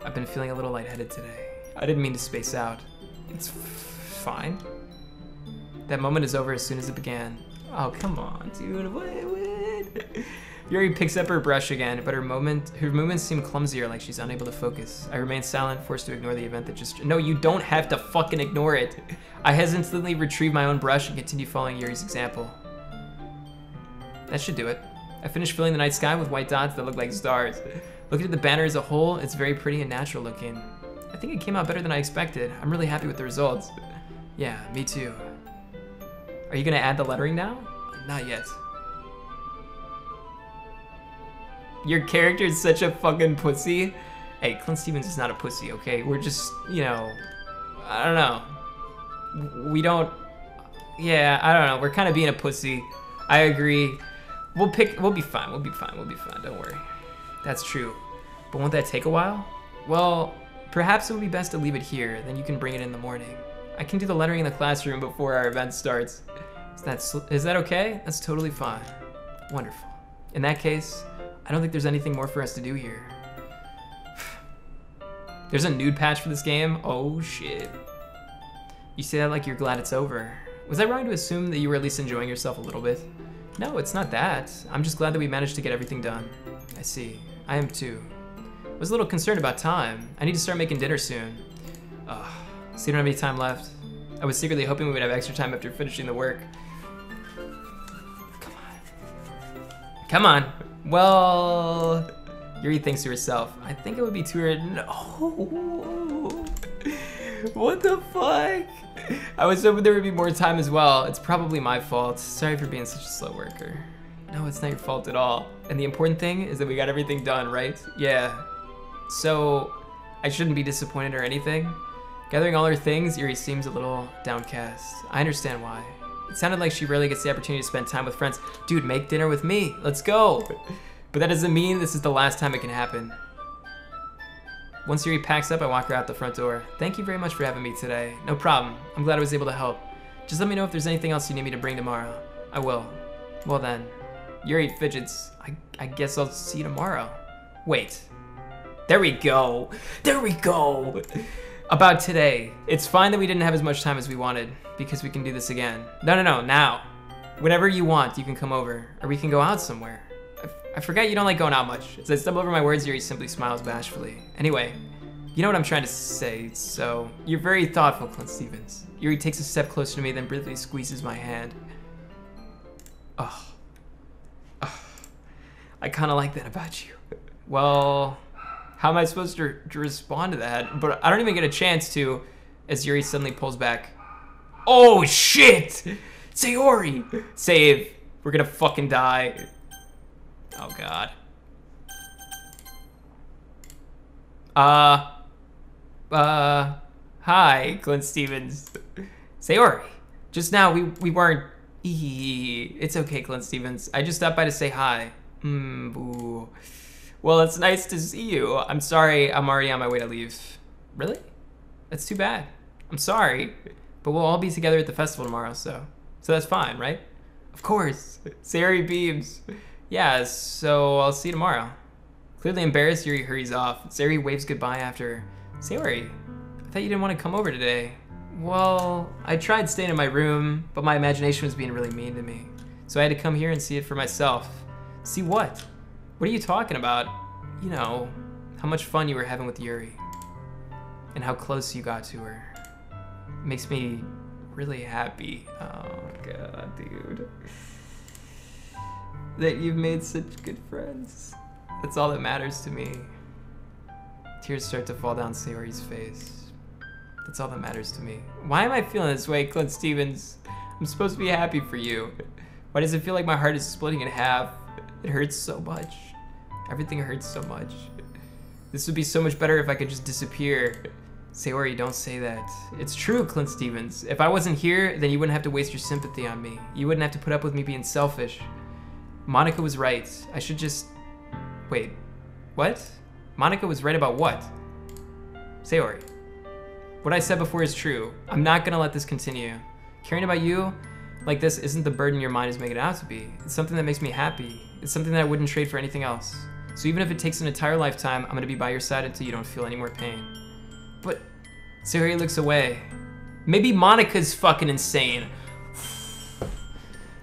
I've been feeling a little lightheaded today. I didn't mean to space out. It's fine. That moment is over as soon as it began. Oh, come on, dude. What? Yuri picks up her brush again, but her movements seem clumsier, like she's unable to focus. I remain silent, forced to ignore the event that just... No, you don't have to fucking ignore it. I hesitantly retrieve my own brush and continue following Yuri's example. That should do it. I finished filling the night sky with white dots that look like stars. Looking at the banner as a whole, it's very pretty and natural looking. I think it came out better than I expected. I'm really happy with the results. Yeah, me too. Are you gonna add the lettering now? Not yet. Your character is such a fucking pussy. Hey, Clint Stevens is not a pussy, okay? We're just, you know, I don't know. We don't, yeah, I don't know. We're kind of being a pussy. I agree. We'll be fine. We'll be fine. Don't worry. That's true. But won't that take a while? Well, perhaps it would be best to leave it here. Then you can bring it in the morning. I can do the lettering in the classroom before our event starts. Is that okay? That's totally fine. Wonderful. In that case, I don't think there's anything more for us to do here. There's a nude patch for this game? Oh shit. You say that like you're glad it's over. Was I wrong to assume that you were at least enjoying yourself a little bit? No, it's not that. I'm just glad that we managed to get everything done. I see. I am too. I was a little concerned about time. I need to start making dinner soon. So you don't have any time left. I was secretly hoping we would have extra time after finishing the work. Come on. Well, Yuri thinks to herself, I think it would be too early. No. What the fuck? I was hoping there would be more time as well. It's probably my fault. Sorry for being such a slow worker. No, it's not your fault at all. And the important thing is that we got everything done, right? Yeah. So, I shouldn't be disappointed or anything. Gathering all her things, Yuri seems a little downcast. I understand why. It sounded like she rarely gets the opportunity to spend time with friends. Dude, make dinner with me. Let's go. But that doesn't mean this is the last time it can happen. Once Yuri packs up, I walk her out the front door. Thank you very much for having me today. No problem. I'm glad I was able to help. Just let me know if there's anything else you need me to bring tomorrow. I will. Well then. Yuri fidgets. I guess I'll see you tomorrow. Wait. There we go. There we go. About today. It's fine that we didn't have as much time as we wanted, because we can do this again. No, now. Whenever you want, you can come over, or we can go out somewhere. I forget you don't like going out much. As I stumble over my words, Yuri simply smiles bashfully. Anyway, you know what I'm trying to say, so you're very thoughtful, Clint Stevens. Yuri takes a step closer to me, then briefly squeezes my hand. Oh. I kind of like that about you. Well, how am I supposed to respond to that? But I don't even get a chance to, as Yuri suddenly pulls back. Oh, shit! Sayori! Save. We're gonna fucking die. Oh, God. Hi, Clint Stevens. Sayori. Just now, we weren't... It's okay, Clint Stevens. I just stopped by to say hi. Boo. Well, it's nice to see you. I'm sorry, I'm already on my way to leave. Really? That's too bad. I'm sorry. But we'll all be together at the festival tomorrow, so that's fine, right? Of course. Sayori beams. Yeah, so I'll see you tomorrow. Clearly embarrassed, Yuri hurries off. Sayori waves goodbye after. Sayori, I thought you didn't want to come over today. Well, I tried staying in my room, but my imagination was being really mean to me. So I had to come here and see it for myself. See what? What are you talking about? You know, how much fun you were having with Yuri. And how close you got to her. Makes me really happy. Oh God, dude. That you've made such good friends. That's all that matters to me. Tears start to fall down Sayori's face. That's all that matters to me. Why am I feeling this way, Clint Stevens? I'm supposed to be happy for you. Why does it feel like my heart is splitting in half? It hurts so much. Everything hurts so much. This would be so much better if I could just disappear. Sayori, don't say that. It's true, Clint Stevens. If I wasn't here, then you wouldn't have to waste your sympathy on me. You wouldn't have to put up with me being selfish. Monica was right. I should just... Wait. What? Monica was right about what? Sayori. What I said before is true. I'm not gonna let this continue. Caring about you like this isn't the burden your mind is making it out to be. It's something that makes me happy. It's something that I wouldn't trade for anything else. So even if it takes an entire lifetime, I'm gonna be by your side until you don't feel any more pain. But Sayori looks away. Maybe Monica's fucking insane.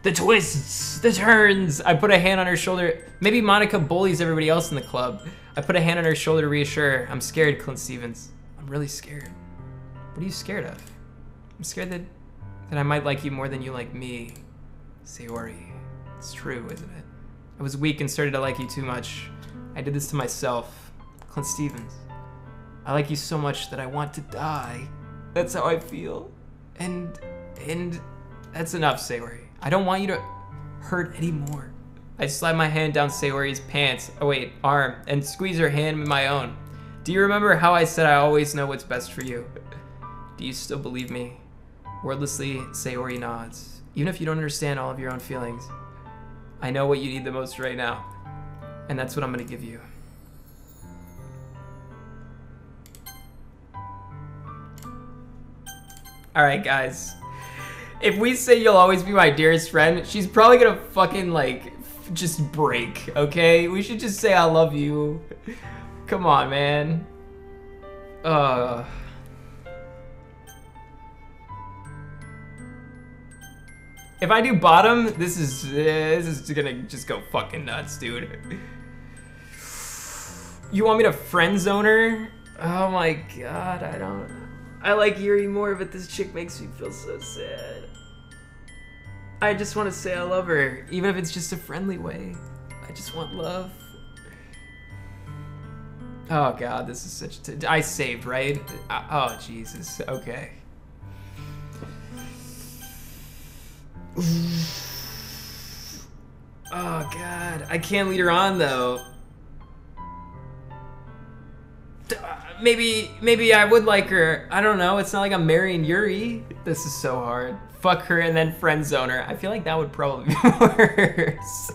The twists, the turns. I put a hand on her shoulder. Maybe Monica bullies everybody else in the club. I put a hand on her shoulder to reassure her. I'm scared, Clint Stevens. I'm really scared. What are you scared of? I'm scared that I might like you more than you like me. Sayori. It's true, isn't it? I was weak and started to like you too much. I did this to myself. Clint Stevens. I like you so much that I want to die. That's how I feel. And that's enough, Sayori. I don't want you to hurt anymore. I slide my hand down Sayori's pants, arm, and squeeze her hand with my own. Do you remember how I said I always know what's best for you? Do you still believe me? Wordlessly, Sayori nods. Even if you don't understand all of your own feelings, I know what you need the most right now, and that's what I'm gonna give you. Alright, guys. If we say you'll always be my dearest friend, she's probably gonna fucking, like, just break, okay? We should just say I love you. Come on, man. If I do bottom, this is gonna just go fucking nuts, dude. You want me to friend zone her? Oh my God, I like Yuri more, but this chick makes me feel so sad. I just want to say I love her, even if it's just a friendly way. I just want love. Oh God, this is such I saved, right? Oh Jesus, okay. Oh God, I can't lead her on though. Maybe I would like her. I don't know. It's not like I'm marrying Yuri. This is so hard. Fuck her and then friend zone her. I feel like that would probably be worse.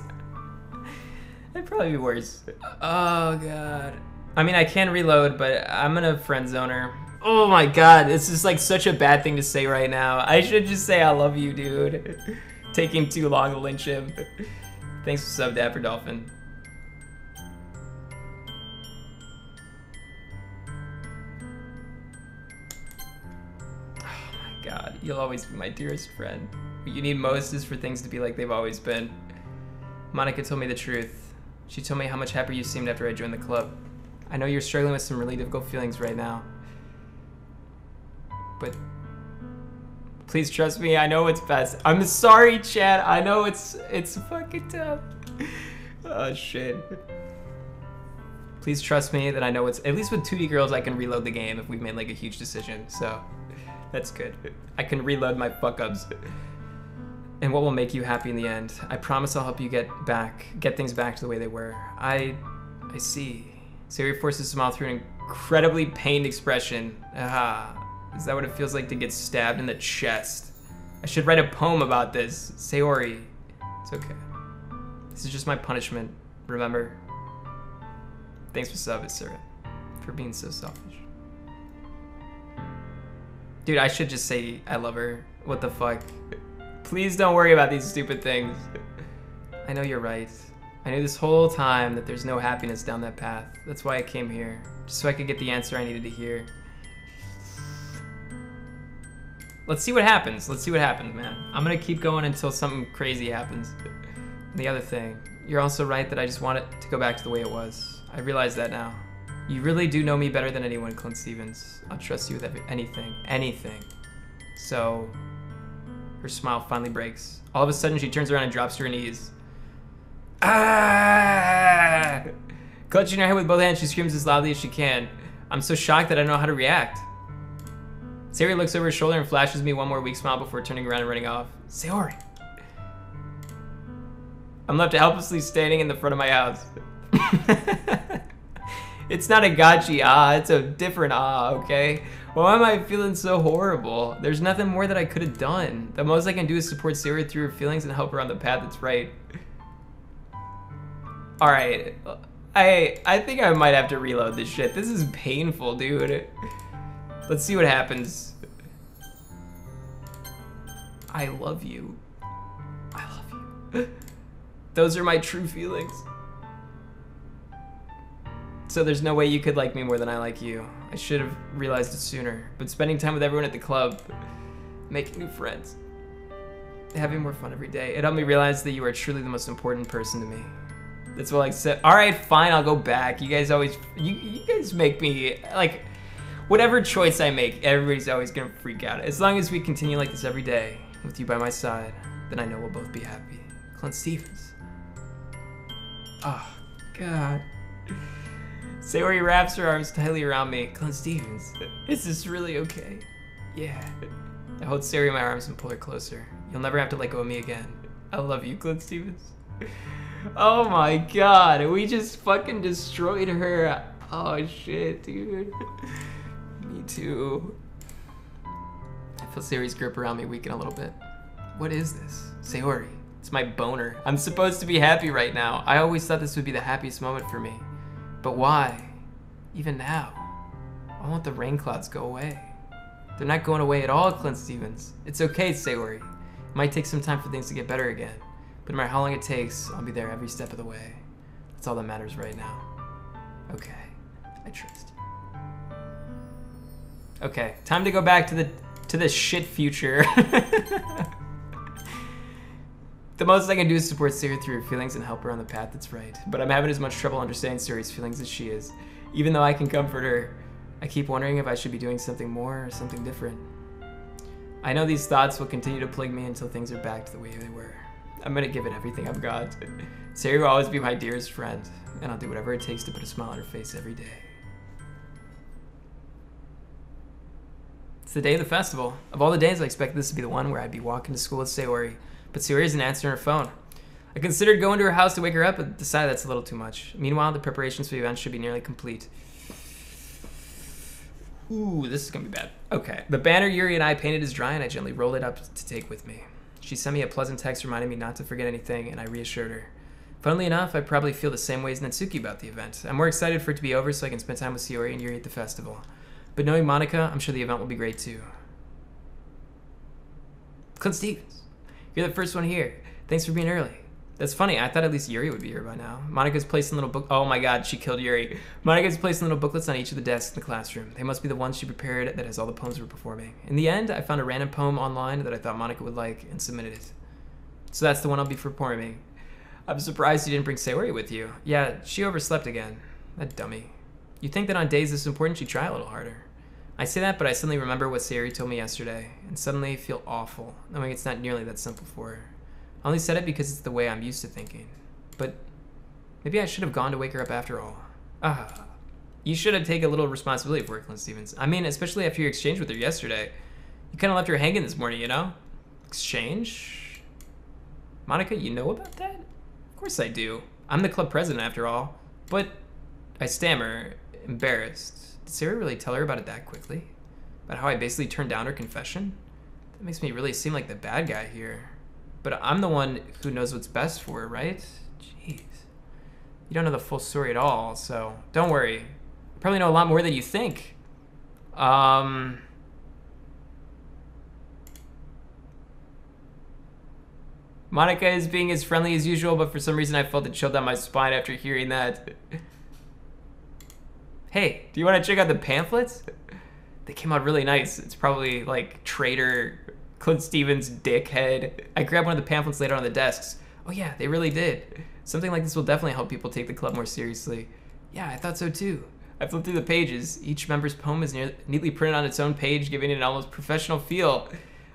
That'd probably be worse. Oh God. I mean, I can reload, but I'm gonna friend zone her. Oh my God, this is like such a bad thing to say right now. I should just say I love you, dude. Taking too long to lynch him. Thanks for sub, Dapper Dolphin. God, you'll always be my dearest friend. What you need most is for things to be like they've always been. Monica told me the truth. She told me how much happier you seemed after I joined the club. I know you're struggling with some really difficult feelings right now. But please trust me, I know what's best. I'm sorry, Chad. I know it's fucking tough. Oh, shit. Please trust me that I know what's... At least with 2D girls, I can reload the game if we've made, like, a huge decision. So, that's good. I can reload my fuck-ups. And what will make you happy in the end. I promise I'll help you get things back to the way they were. I see. Sayori forces a smile through an incredibly pained expression. Aha. Is that what it feels like to get stabbed in the chest? I should write a poem about this. Sayori. It's okay. This is just my punishment. Remember? Thanks for sub, Sarah. For being so selfish. Dude, I should just say I love her. What the fuck? Please don't worry about these stupid things. I know you're right. I knew this whole time that there's no happiness down that path. That's why I came here. Just so I could get the answer I needed to hear. Let's see what happens. Let's see what happens, man. I'm gonna keep going until something crazy happens. The other thing, you're also right that I just want it to go back to the way it was. I realize that now. You really do know me better than anyone, Clint Stevens. I'll trust you with anything. So, her smile finally breaks. All of a sudden, she turns around and drops to her knees. Ah! Clutching her head with both hands, she screams as loudly as she can. I'm so shocked that I don't know how to react. Sayori looks over her shoulder and flashes me one more weak smile before turning around and running off. Sayori. I'm left helplessly standing in the front of my house. It's not a gotchi it's a different okay? Why am I feeling so horrible? There's nothing more that I could have done. The most I can do is support Sayori through her feelings and help her on the path that's right. Alright, I think I might have to reload this shit. This is painful, dude. Let's see what happens. I love you. I love you. Those are my true feelings. So there's no way you could like me more than I like you. I should have realized it sooner. But spending time with everyone at the club, making new friends, having more fun every day, it helped me realize that you are truly the most important person to me. That's what I said. All right, fine, I'll go back. You guys always, you guys make me, like, whatever choice I make, everybody's always gonna freak out. As long as we continue like this every day, with you by my side, then I know we'll both be happy. Clint Stevens. Oh, God. Sayori wraps her arms tightly around me. Clint Stevens, is this really okay? Yeah. I hold Sayori in my arms and pull her closer. You'll never have to let go of me again. I love you, Clint Stevens. Oh my God, we just fucking destroyed her. Oh shit, dude. Me too. I feel Sayori's grip around me weaken a little bit. What is this? Sayori, it's my boner. I'm supposed to be happy right now. I always thought this would be the happiest moment for me. But why? Even now. I want the rain clouds go away. They're not going away at all, Clint Stevens. It's okay, Sayori. It might take some time for things to get better again. But no matter how long it takes, I'll be there every step of the way. That's all that matters right now. Okay, I trust you. Okay, time to go back to the shit future. The most I can do is support Sayori through her feelings and help her on the path that's right. But I'm having as much trouble understanding Sayori's feelings as she is. Even though I can comfort her, I keep wondering if I should be doing something more or something different. I know these thoughts will continue to plague me until things are back to the way they were. I'm gonna give it everything I've got. Sayori will always be my dearest friend, and I'll do whatever it takes to put a smile on her face every day. It's the day of the festival. Of all the days, I expected this to be the one where I'd be walking to school with Sayori, but Sayori isn't answering her phone. I considered going to her house to wake her up, but decided that's a little too much. Meanwhile, the preparations for the event should be nearly complete. Ooh, this is gonna be bad. Okay, the banner Yuri and I painted is dry, and I gently rolled it up to take with me. She sent me a pleasant text reminding me not to forget anything, and I reassured her. Funnily enough, I probably feel the same way as Natsuki about the event. I'm more excited for it to be over so I can spend time with Sayori and Yuri at the festival. But knowing Monica, I'm sure the event will be great too. Clint Stevens, you're the first one here. Thanks for being early. That's funny. I thought at least Yuri would be here by now. Monika's placing little book. Oh my god, she killed Yuri. Monika's placing little booklets on each of the desks in the classroom. They must be the ones she prepared that has all the poems we're performing. In the end, I found a random poem online that I thought Monika would like and submitted it. So that's the one I'll be performing. I'm surprised you didn't bring Sayori with you. Yeah, she overslept again. That dummy. You'd think that on days this important she'd try a little harder. I say that, but I suddenly remember what Sayori told me yesterday, and suddenly feel awful, knowing it's not nearly that simple for her. I only said it because it's the way I'm used to thinking. But maybe I should have gone to wake her up after all. You should have taken a little responsibility for it, Clint Stevens. I mean, especially after your exchange with her yesterday. You kind of left her hanging this morning, you know? Exchange? Monika, you know about that? Of course I do. I'm the club president after all. But I stammer, embarrassed. Did Sarah really tell her about it that quickly? About how I basically turned down her confession? That makes me really seem like the bad guy here. But I'm the one who knows what's best for her, right? Jeez. You don't know the full story at all, so don't worry. You probably know a lot more than you think. Monika is being as friendly as usual, but for some reason I felt it chill down my spine after hearing that. Hey, do you want to check out the pamphlets? They came out really nice. It's probably like Trader Clint Stevens dickhead. I grabbed one of the pamphlets later on the desks. Oh yeah, they really did. Something like this will definitely help people take the club more seriously. Yeah, I thought so too. I flipped through the pages. Each member's poem is neatly printed on its own page, giving it an almost professional feel.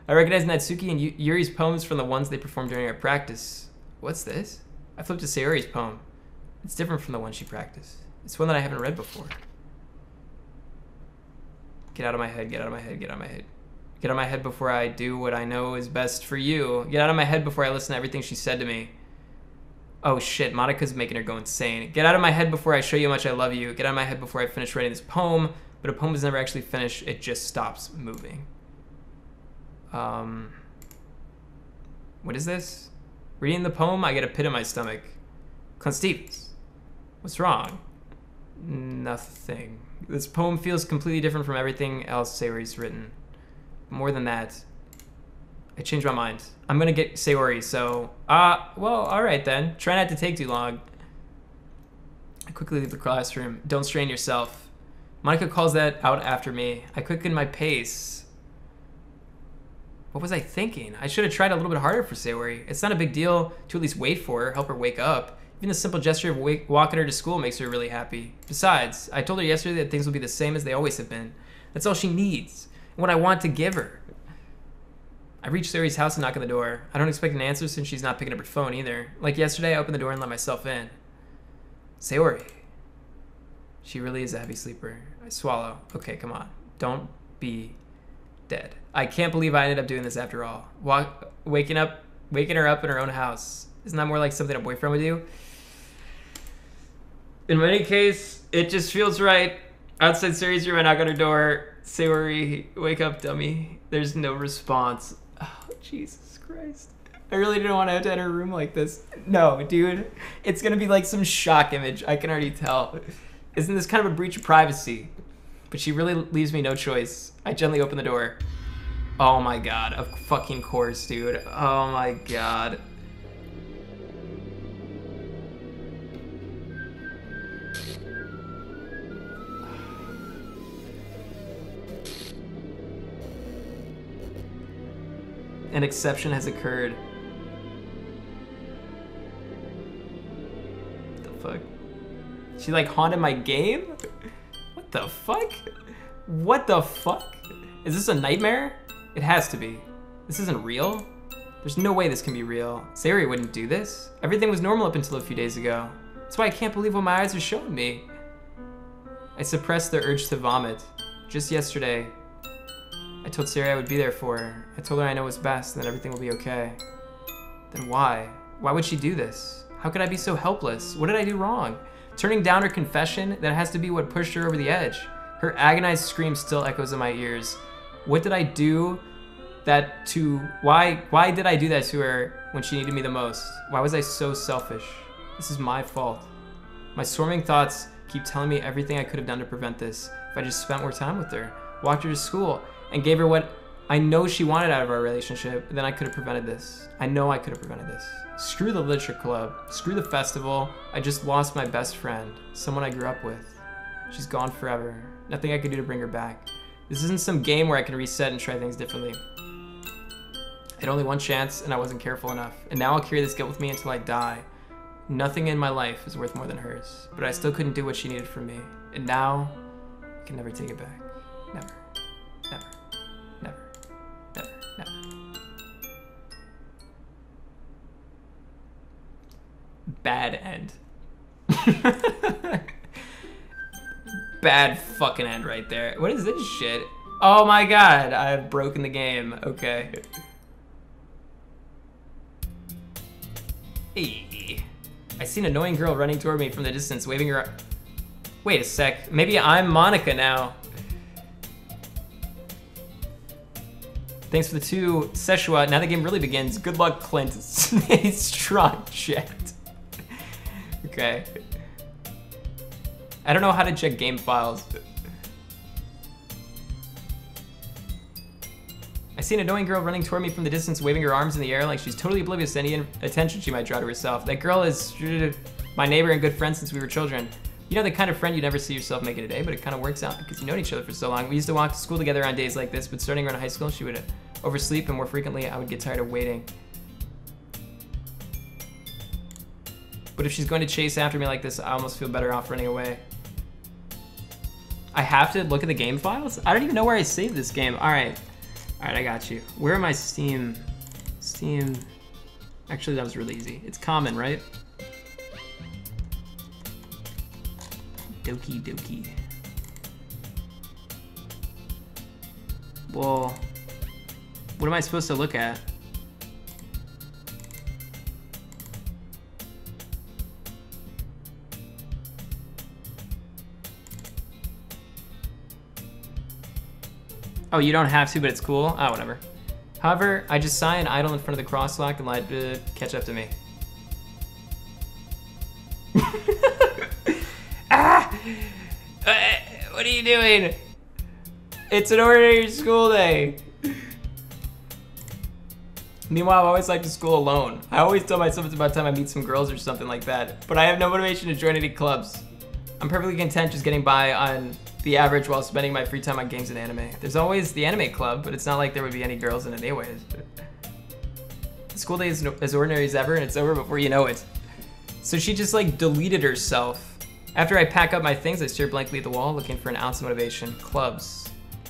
I recognize Natsuki and Yuri's poems from the ones they performed during our practice. What's this? I flipped to Sayori's poem. It's different from the one she practiced. It's one that I haven't read before. Get out of my head, get out of my head, get out of my head. Get out of my head before I do what I know is best for you. Get out of my head before I listen to everything she said to me. Oh shit, Monika's making her go insane. Get out of my head before I show you how much I love you. Get out of my head before I finish writing this poem. But a poem is never actually finished, it just stops moving. What is this? Reading the poem, I get a pit in my stomach. Clint Stevens, what's wrong? Nothing. This poem feels completely different from everything else Sayori's written. More than that, I changed my mind. I'm gonna get Sayori, so, well, alright then. Try not to take too long. I quickly leave the classroom. Don't strain yourself. Monika calls that out after me. I quicken my pace. What was I thinking? I should have tried a little bit harder for Sayori. It's not a big deal to at least wait for her, help her wake up. Even the simple gesture of walking her to school makes her really happy. Besides, I told her yesterday that things will be the same as they always have been. That's all she needs, and what I want to give her. I reach Sayori's house and knock on the door. I don't expect an answer since she's not picking up her phone either. Like yesterday, I opened the door and let myself in. Sayori. She really is a heavy sleeper. I swallow. Okay, come on. Don't be dead. I can't believe I ended up doing this after all. Waking her up in her own house. Isn't that more like something a boyfriend would do? In any case, it just feels right. Outside Sayori's room, I knock on her door. Sayori, wake up, dummy. There's no response. Oh, Jesus Christ. I really didn't want to have to enter a room like this. No, dude. It's going to be like some shock image. I can already tell. Isn't this kind of a breach of privacy? But she really leaves me no choice. I gently open the door. Oh my god. Of fucking course, dude. Oh my god. An exception has occurred. What the fuck? She like haunted my game? What the fuck? What the fuck? Is this a nightmare? It has to be. This isn't real? There's no way this can be real. Sayori wouldn't do this. Everything was normal up until a few days ago. That's why I can't believe what my eyes are showing me. I suppressed the urge to vomit. Just yesterday, I told Sayori I would be there for her. I told her I know what's best and that everything will be okay. Then why? Why would she do this? How could I be so helpless? What did I do wrong? Turning down her confession, that has to be what pushed her over the edge. Her agonized scream still echoes in my ears. What did I do that to... Why did I do that to her when she needed me the most? Why was I so selfish? This is my fault. My swarming thoughts keep telling me everything I could have done to prevent this. If I just spent more time with her, walked her to school, and gave her what I know she wanted out of our relationship, then I could have prevented this. I know I could have prevented this. Screw the literature club. Screw the festival. I just lost my best friend. Someone I grew up with. She's gone forever. Nothing I could do to bring her back. This isn't some game where I can reset and try things differently. I had only one chance and I wasn't careful enough. And now I'll carry this guilt with me until I die. Nothing in my life is worth more than hers. But I still couldn't do what she needed from me. And now, I can never take it back. Never. Never. Never. Never. Never. Bad end. Bad fucking end right there. What is this shit? Oh my god, I've broken the game. Okay. Hey. I see an annoying girl running toward me from the distance, waving her... Wait a sec. Maybe I'm Monica now. Thanks for the 2 Seshua. Now the game really begins. Good luck, Clint. Stay strong, chat. Okay. I don't know how to check game files. I see an annoying girl running toward me from the distance, waving her arms in the air like she's totally oblivious to any attention she might draw to herself. That girl is my neighbor and good friend since we were children. You know, the kind of friend you never see yourself making today, but it kind of works out because you've known each other for so long. We used to walk to school together on days like this, but starting around high school, she would oversleep, and more frequently, I would get tired of waiting. But if she's going to chase after me like this, I almost feel better off running away. I have to look at the game files? I don't even know where I saved this game. All right, I got you. Where are my Steam? Steam. Actually, that was really easy. It's common, right? Doki doki. Well, what am I supposed to look at? Oh, you don't have to, but it's cool? Ah, whatever. However, I just sigh and idle in front of the crosswalk and let it catch up to me. Ah! What are you doing? It's an ordinary school day. Meanwhile, I always like to school alone. I always tell myself it's about time I meet some girls or something like that, but I have no motivation to join any clubs. I'm perfectly content just getting by on the average while spending my free time on games and anime. There's always the anime club, but it's not like there would be any girls in it anyways. The school day is as ordinary as ever, and it's over before you know it. So she just like deleted herself. After I pack up my things, I stare blankly at the wall, looking for an ounce of motivation. Clubs.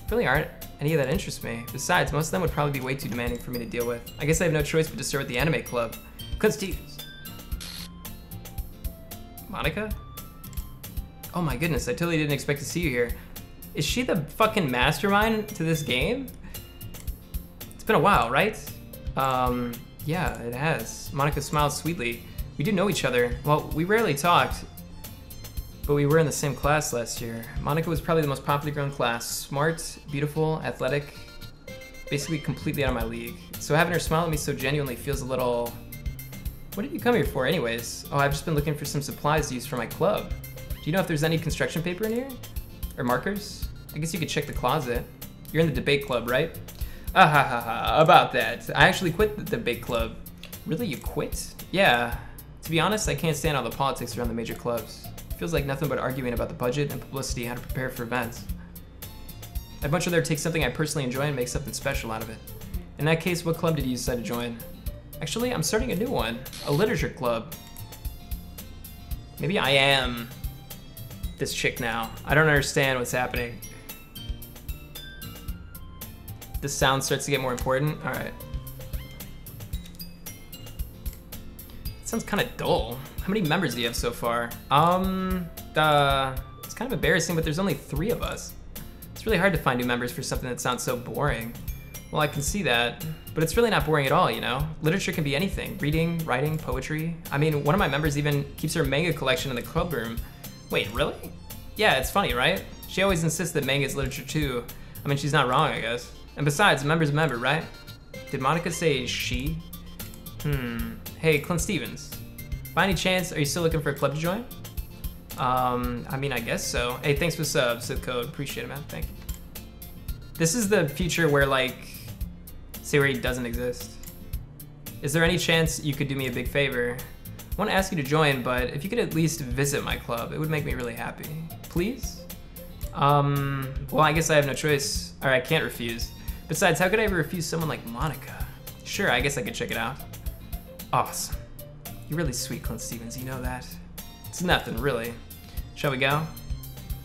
Really aren't any of that interest me. Besides, most of them would probably be way too demanding for me to deal with. I guess I have no choice but to start with the anime club. Clint Stevens. Monica? Oh my goodness, I totally didn't expect to see you here. Is she the fucking mastermind to this game? It's been a while, right? Yeah, it has. Monica smiled sweetly. We do know each other. Well, we rarely talked, but we were in the same class last year. Monica was probably the most popular girl in class. Smart, beautiful, athletic, basically completely out of my league. So having her smile at me so genuinely feels a little... What did you come here for anyways? Oh, I've just been looking for some supplies to use for my club. Do you know if there's any construction paper in here? Or markers? I guess you could check the closet. You're in the debate club, right? Ah ha ha ha, about that. I actually quit the debate club. Really, you quit? Yeah. To be honest, I can't stand all the politics around the major clubs. It feels like nothing but arguing about the budget and publicity, how to prepare for events. I'd much rather take something I personally enjoy and make something special out of it. In that case, what club did you decide to join? Actually, I'm starting a new one. A literature club. Maybe I am this chick now. I don't understand what's happening. The sound starts to get more important. All right. It sounds kind of dull. How many members do you have so far? It's kind of embarrassing, but there's only 3 of us. It's really hard to find new members for something that sounds so boring. Well, I can see that, but it's really not boring at all, you know? Literature can be anything. Reading, writing, poetry. I mean, one of my members even keeps her manga collection in the club room. Wait, really? Yeah, it's funny, right? She always insists that manga is literature too. I mean, she's not wrong, I guess. And besides, a member's a member, right? Did Monica say she? Hey, Clint Stevens. By any chance, are you still looking for a club to join? I mean, I guess so. Hey, thanks for subs, Sid Code. Appreciate it, man. Thank you. This is the future where, like, Sayori doesn't exist. Is there any chance you could do me a big favor? I want to ask you to join, but if you could at least visit my club, it would make me really happy. Please? Well, I guess I have no choice. Or I can't refuse. Besides, how could I ever refuse someone like Monica? Sure, I guess I could check it out. Awesome. You're really sweet, Clint Stevens, you know that. It's nothing, really. Shall we go?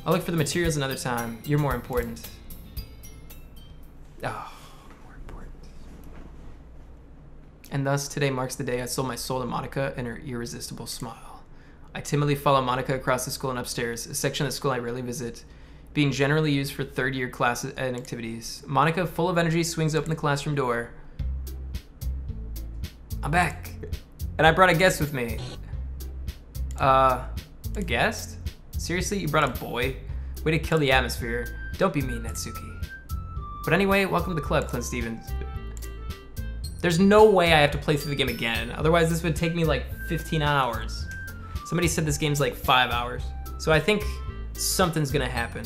I'll look for the materials another time. You're more important. Oh, more important. And thus, today marks the day I sold my soul to Monica and her irresistible smile. I timidly follow Monica across the school and upstairs, a section of the school I rarely visit, being generally used for third-year classes and activities. Monica, full of energy, swings open the classroom door. I'm back. And I brought a guest with me. A guest? Seriously, you brought a boy? Way to kill the atmosphere. Don't be mean, Natsuki. But anyway, welcome to the club, Clint Stevens. There's no way I have to play through the game again. Otherwise, this would take me like 15 hours. Somebody said this game's like 5 hours. So I think something's gonna happen.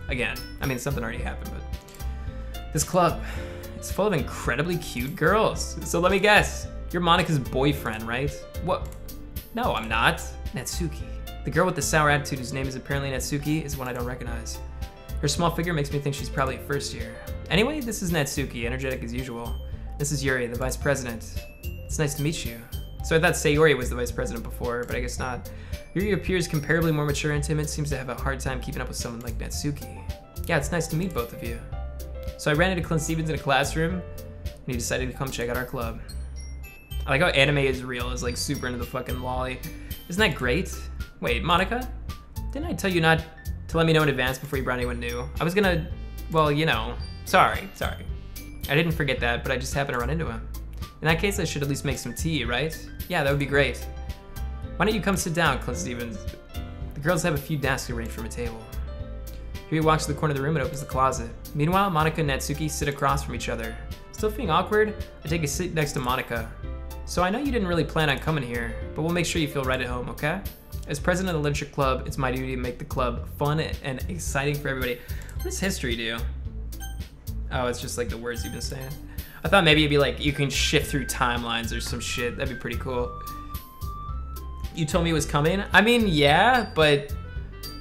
Again, I mean, something already happened, but... This club, it's full of incredibly cute girls. So let me guess. You're Monica's boyfriend, right? What? No, I'm not. Natsuki. The girl with the sour attitude whose name is apparently Natsuki is one I don't recognize. Her small figure makes me think she's probably first year. Anyway, this is Natsuki, energetic as usual. This is Yuri, the vice president. It's nice to meet you. So I thought Sayori was the vice president before, but I guess not. Yuri appears comparably more mature and timid, seems to have a hard time keeping up with someone like Natsuki. Yeah, it's nice to meet both of you. So I ran into Clint Stevens in a classroom, and he decided to come check out our club. I like how Anime is real, is like super into the fucking lolly. Isn't that great? Wait, Monica? Didn't I tell you not to let me know in advance before you brought anyone new? I was gonna, well, you know, sorry. I didn't forget that, but I just happened to run into him. In that case, I should at least make some tea, right? Yeah, that would be great. Why don't you come sit down, Clint Stevens? The girls have a few desks arranged from a table. Yuri walks to the corner of the room and opens the closet. Meanwhile, Monica and Natsuki sit across from each other. Still feeling awkward, I take a seat next to Monica. So I know you didn't really plan on coming here, but we'll make sure you feel right at home, okay? As president of the Literature Club, it's my duty to make the club fun and exciting for everybody. What does history do? Oh, it's just like the words you've been saying. I thought maybe it'd be like you can shift through timelines or some shit. That'd be pretty cool. You told me it was coming? I mean, yeah, but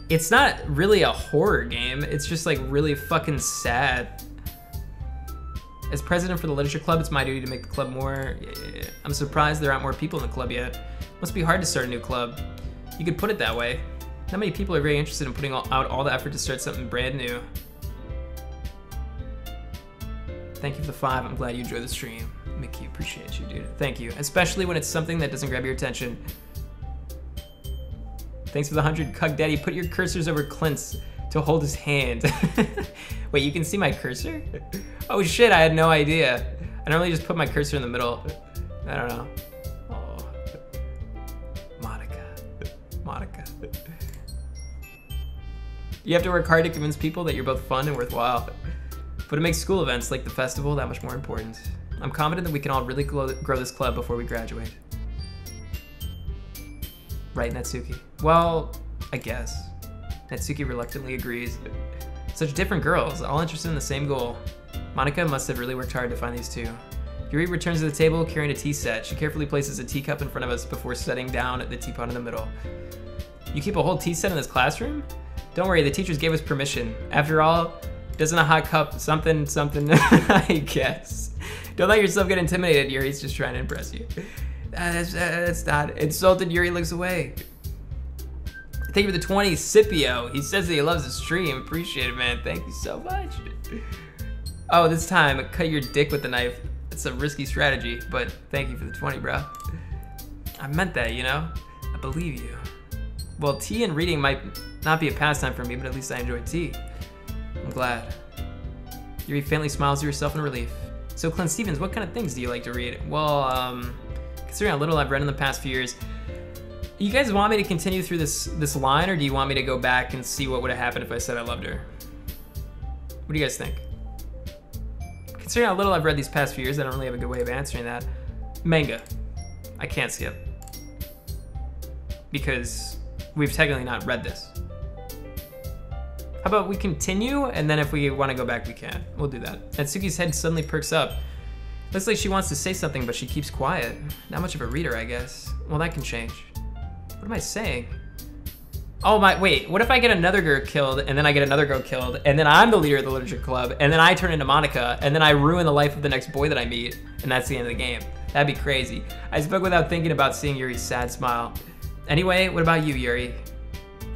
it's not really a horror game. It's just like really fucking sad. As president for the Literature Club, it's my duty to make the club more... I'm surprised there aren't more people in the club yet. Must be hard to start a new club. You could put it that way. Not many people are very interested in putting out all the effort to start something brand new. Thank you for the 5. I'm glad you enjoyed the stream. Mickey, appreciate you, dude. Thank you. Especially when it's something that doesn't grab your attention. Thanks for the 100, Cug Daddy. Put your cursors over Clint's to hold his hand. Wait, you can see my cursor? Oh shit, I had no idea. I normally just put my cursor in the middle. I don't know. Oh. Monica. You have to work hard to convince people that you're both fun and worthwhile. But it makes school events like the festival that much more important. I'm confident that we can all really grow this club before we graduate. Right, Natsuki? Well, I guess. Natsuki reluctantly agrees. Such different girls, all interested in the same goal. Monica must have really worked hard to find these two. Yuri returns to the table carrying a tea set. She carefully places a teacup in front of us before setting down the teapot in the middle. You keep a whole tea set in this classroom? Don't worry, the teachers gave us permission. After all, doesn't a hot cup something, I guess. Don't let yourself get intimidated, Yuri's just trying to impress you. That's not. Insulted Yuri looks away. Thank you for the 20, Scipio. He says that he loves the stream. Appreciate it, man. Thank you so much. Oh, this time, cut your dick with the knife. It's a risky strategy, but thank you for the 20, bro. I meant that, you know? I believe you. Well, tea and reading might not be a pastime for me, but at least I enjoy tea. I'm glad. Yuri faintly smiles to herself in relief. So, Clint Stevens, what kind of things do you like to read? Well, considering how little I've read in the past few years, you guys want me to continue through this line, or do you want me to go back and see what would have happened if I said I loved her? What do you guys think? Considering how little I've read these past few years, I don't really have a good way of answering that. Manga. I can't skip. Because we've technically not read this. How about we continue, and then if we want to go back, we can. We'll do that. Natsuki's head suddenly perks up. Looks like she wants to say something, but she keeps quiet. Not much of a reader, I guess. Well, that can change. What am I saying? Oh my, wait, what if I get another girl killed, and then I get another girl killed, and then I'm the leader of the literature club, and then I turn into Monica, and then I ruin the life of the next boy that I meet, and that's the end of the game. That'd be crazy. I spoke without thinking about seeing Yuri's sad smile. Anyway, what about you, Yuri?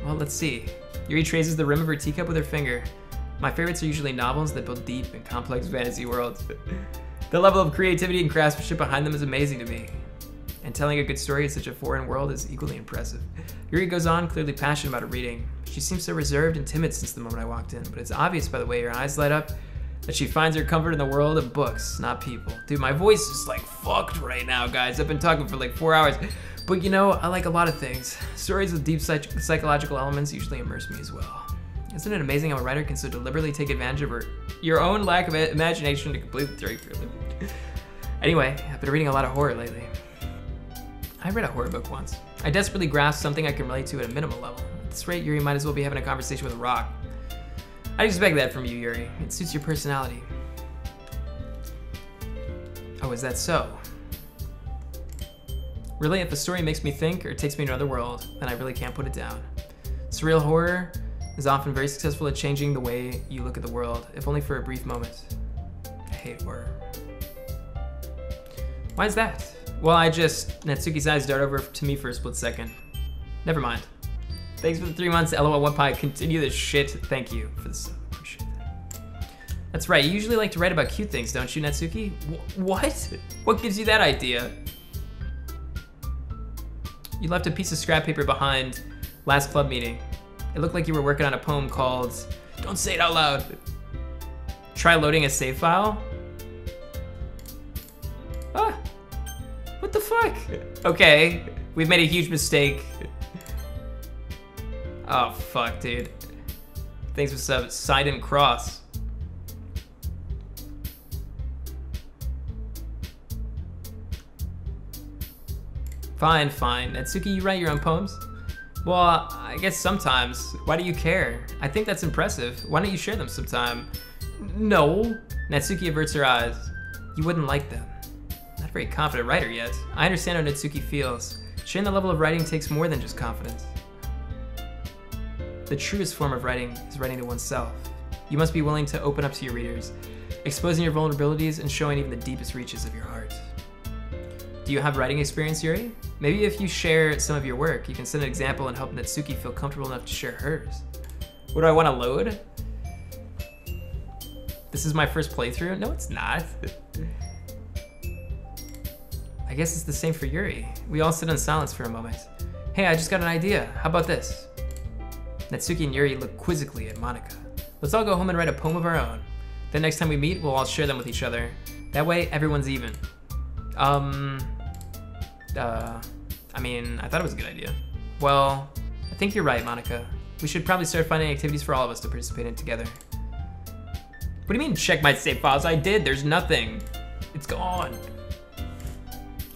Well, let's see. Yuri traces the rim of her teacup with her finger. My favorites are usually novels that build deep and complex fantasy worlds. The level of creativity and craftsmanship behind them is amazing to me. And telling a good story in such a foreign world is equally impressive. Yuri goes on, clearly passionate about her reading. She seems so reserved and timid since the moment I walked in, but it's obvious by the way her eyes light up that she finds her comfort in the world of books, not people. Dude, my voice is like fucked right now, guys. I've been talking for like 4 hours. But you know, I like a lot of things. Stories with deep psychological elements usually immerse me as well. Isn't it amazing how a writer can so deliberately take advantage of your own lack of imagination to complete the theory for them? Anyway, I've been reading a lot of horror lately. I read a horror book once. I desperately grasped something I can relate to at a minimal level. At this rate, Yuri might as well be having a conversation with a rock. I'd expect that from you, Yuri. It suits your personality. Oh, is that so? Really, if a story makes me think or takes me to another world, then I really can't put it down. Surreal horror is often very successful at changing the way you look at the world, if only for a brief moment. I hate horror. Why is that? Well, Natsuki's eyes dart over to me for a split second. Never mind. Thanks for the 3 months, LOL One Pie. Continue this shit. Thank you for this. Appreciate that. That's right, you usually like to write about cute things, don't you, Natsuki? What? What gives you that idea? You left a piece of scrap paper behind last club meeting. It looked like you were working on a poem called, don't say it out loud. Try loading a save file? Ah, what the fuck? Okay, we've made a huge mistake. Oh fuck, dude. Thanks for sub, Sidon Cross. Fine. Natsuki, you write your own poems? Well, I guess sometimes. Why do you care? I think that's impressive. Why don't you share them sometime? No. Natsuki averts her eyes. You wouldn't like them. Not a very confident writer yet. I understand how Natsuki feels. Sharing the level of writing takes more than just confidence. The truest form of writing is writing to oneself. You must be willing to open up to your readers, exposing your vulnerabilities and showing even the deepest reaches of your heart. Do you have writing experience, Yuri? Maybe if you share some of your work, you can set an example and help Natsuki feel comfortable enough to share hers. What do I want to load? This is my first playthrough? No, it's not. I guess it's the same for Yuri. We all sit in silence for a moment. Hey, I just got an idea. How about this? Natsuki and Yuri look quizzically at Monica. Let's all go home and write a poem of our own. Then next time we meet, we'll all share them with each other. That way, everyone's even. I mean, I thought it was a good idea. Well, I think you're right, Monica. We should probably start finding activities for all of us to participate in together. What do you mean, check my save files? I did, there's nothing. It's gone.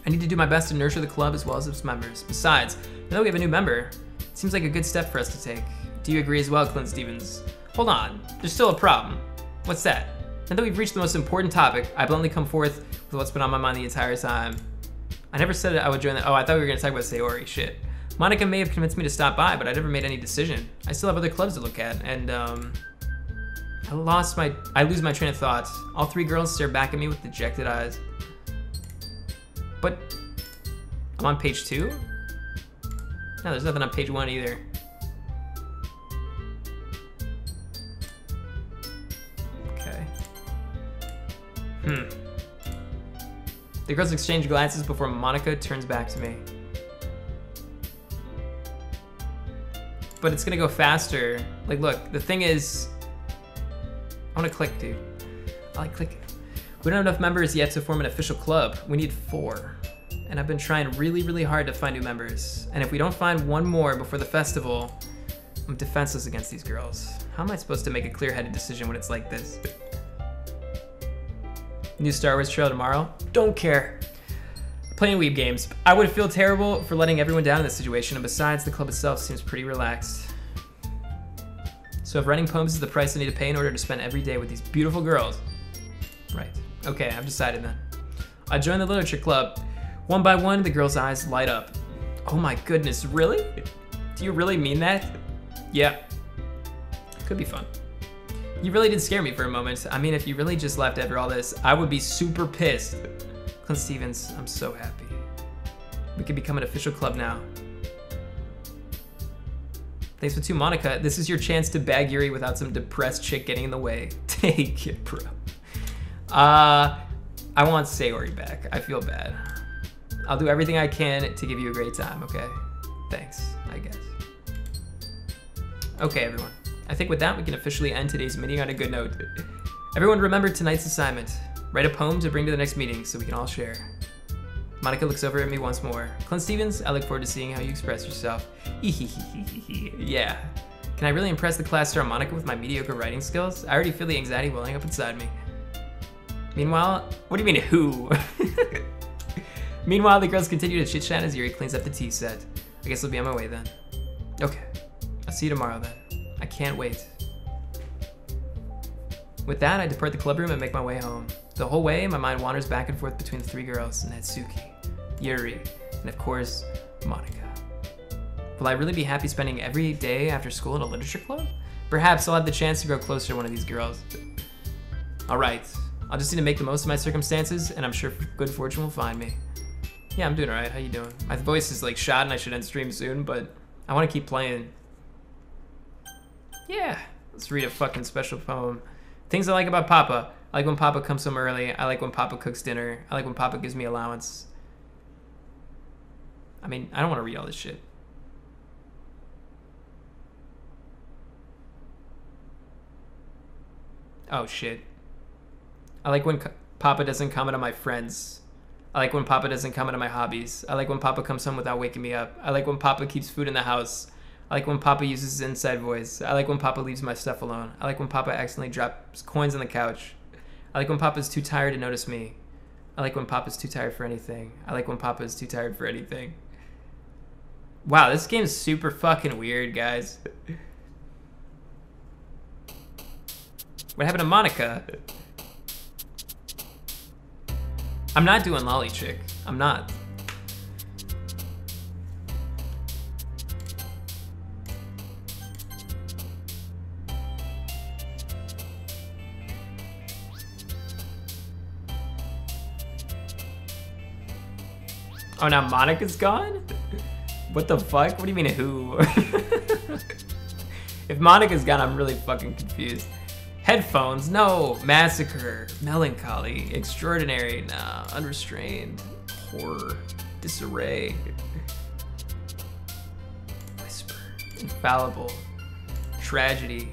I need to do my best to nurture the club as well as its members. Besides, now that we have a new member, it seems like a good step for us to take. Do you agree as well, Clint Stevens? Hold on, there's still a problem. What's that? Now that we've reached the most important topic, I bluntly come forth with what's been on my mind the entire time. I never said I would join that. Oh, I thought we were gonna talk about Sayori, shit. Monica may have convinced me to stop by, but I never made any decision. I still have other clubs to look at, and I lose my train of thought. All 3 girls stare back at me with dejected eyes. But I'm on page 2? No, there's nothing on page 1 either. Okay. The girls exchange glances before Monica turns back to me. But it's gonna go faster. Like, look, the thing is, I wanna click, dude. I like clicking. We don't have enough members yet to form an official club. We need 4. And I've been trying really, really hard to find new members. And if we don't find 1 more before the festival, I'm defenseless against these girls. How am I supposed to make a clear-headed decision when it's like this? New Star Wars trailer tomorrow? Don't care. Playing Weeb games. I would feel terrible for letting everyone down in this situation, and besides, the club itself seems pretty relaxed. So if writing poems is the price I need to pay in order to spend every day with these beautiful girls. Right. Okay, I've decided then. I joined the literature club. One by one, the girls' eyes light up. Oh my goodness, really? Do you really mean that? Yeah. Could be fun. You really did scare me for a moment. I mean, if you really just left after all this, I would be super pissed. Clint Stevens, I'm so happy. We can become an official club now. Thanks for 2, Monica. This is your chance to bag Yuri without some depressed chick getting in the way. Take it, bro. I want Sayori back. I feel bad. I'll do everything I can to give you a great time, okay? Thanks, I guess. Okay, everyone. I think with that, we can officially end today's meeting on a good note. Everyone remember tonight's assignment. Write a poem to bring to the next meeting so we can all share. Monica looks over at me once more. Clint Stevens, I look forward to seeing how you express yourself. Yeah. Can I really impress the class star Monica with my mediocre writing skills? I already feel the anxiety welling up inside me. Meanwhile, what do you mean who? Meanwhile, the girls continue to chit-chat as Yuri cleans up the tea set. I guess I'll be on my way then. Okay. I'll see you tomorrow then. I can't wait. With that, I depart the club room and make my way home. The whole way, my mind wanders back and forth between the 3 girls, Natsuki, Yuri, and of course, Monica. Will I really be happy spending every day after school at a literature club? Perhaps I'll have the chance to grow closer to one of these girls. All right, I'll just need to make the most of my circumstances, and I'm sure good fortune will find me. Yeah, I'm doing all right. How you doing? My voice is like shot and I should end stream soon, but I want to keep playing. Yeah, let's read a fucking special poem. Things I like about Papa. I like when Papa comes home early. I like when Papa cooks dinner. I like when Papa gives me allowance. I mean, I don't want to read all this shit. Oh shit. I like when Papa doesn't comment on my friends. I like when Papa doesn't comment on my hobbies. I like when Papa comes home without waking me up. I like when Papa keeps food in the house. I like when Papa uses his inside voice. I like when Papa leaves my stuff alone. I like when Papa accidentally drops coins on the couch. I like when Papa's too tired to notice me. I like when Papa's too tired for anything. I like when Papa's too tired for anything. Wow, this game's super fucking weird, guys. What happened to Monica? I'm not doing Lolly Chick. I'm not. Oh, now Monica's gone? What the fuck? What do you mean who? If Monica's gone, I'm really fucking confused. Headphones, no. Massacre, melancholy, extraordinary, nah. Unrestrained, horror, disarray. Whisper, infallible, tragedy.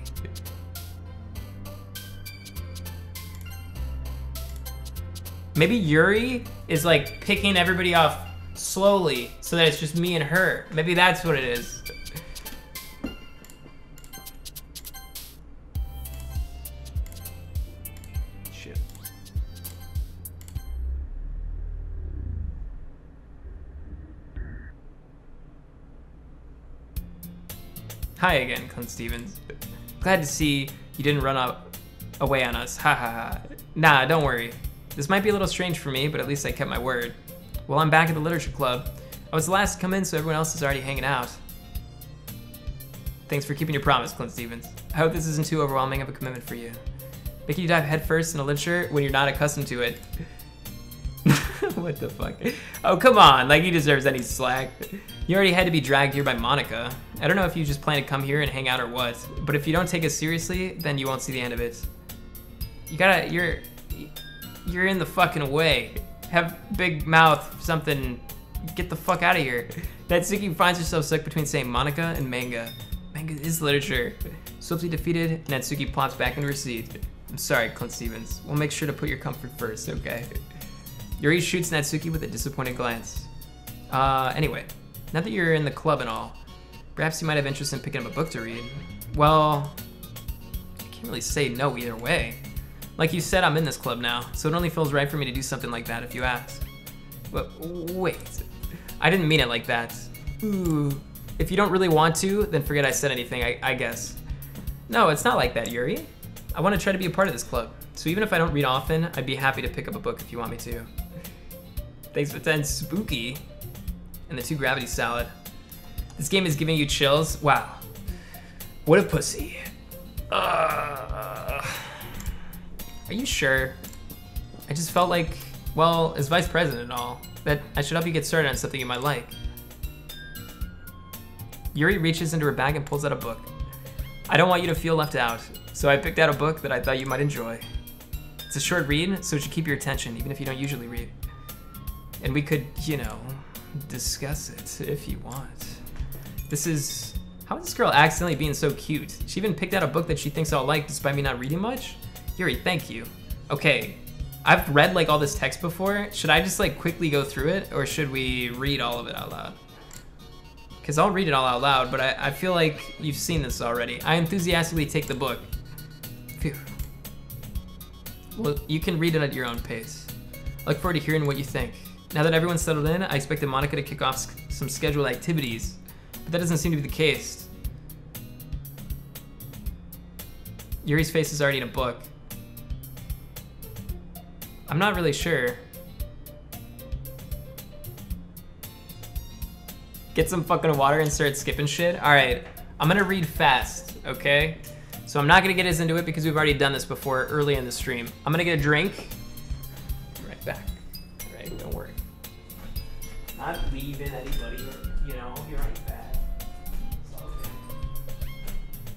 Maybe Yuri is like picking everybody off slowly so that it's just me and her. Maybe that's what it is. Shit. Hi again, Clint Stevens. Glad to see you didn't run away on us. Ha ha ha. Nah, don't worry. This might be a little strange for me, but at least I kept my word. Well, I'm back at the literature club. I was the last to come in, so everyone else is already hanging out. Thanks for keeping your promise, Clint Stevens. I hope this isn't too overwhelming of a commitment for you. Making you dive headfirst into literature when you're not accustomed to it. What the fuck? Oh, come on, like he deserves any slack. You already had to be dragged here by Monica. I don't know if you just plan to come here and hang out or what, but if you don't take us seriously, then you won't see the end of it. You're in the fucking way. Have big mouth, something. Get the fuck out of here. Natsuki finds herself stuck between saying Monica and manga. Manga is literature. Swiftly defeated, Natsuki plops back into her seat. I'm sorry, Clint Stevens. We'll make sure to put your comfort first, okay? Yuri shoots Natsuki with a disappointed glance. Anyway, now that you're in the club and all, perhaps you might have interest in picking up a book to read. Well, I can't really say no either way. Like you said, I'm in this club now, so it only feels right for me to do something like that if you ask. But wait, I didn't mean it like that. Ooh, if you don't really want to, then forget I said anything, I guess. No, it's not like that, Yuri. I want to try to be a part of this club, so even if I don't read often, I'd be happy to pick up a book if you want me to. Thanks for 10 spooky. And the 2 gravity salad. This game is giving you chills. Wow. What a pussy. Are you sure? I just felt like, well, as vice president and all, that I should help you get started on something you might like. Yuri reaches into her bag and pulls out a book. I don't want you to feel left out, so I picked out a book that I thought you might enjoy. It's a short read, so it should keep your attention, even if you don't usually read. And we could, you know, discuss it if you want. This is... How is this girl accidentally being so cute? She even picked out a book that she thinks I'll like despite me not reading much? Yuri, thank you. Okay, I've read like all this text before. Should I just like quickly go through it, or should we read all of it out loud? Because I'll read it all out loud, but I feel like you've seen this already. I enthusiastically take the book. Phew. Well, you can read it at your own pace. I look forward to hearing what you think. Now that everyone's settled in, I expected Monica to kick off some scheduled activities, but that doesn't seem to be the case. Yuri's face is already in a book. I'm not really sure. Get some fucking water and start skipping shit? Alright, I'm gonna read fast, okay? So I'm not gonna get as into it because we've already done this before early in the stream. I'm gonna get a drink. Be right back. Alright, don't worry. Not leaving anybody, you know, I'll be right back.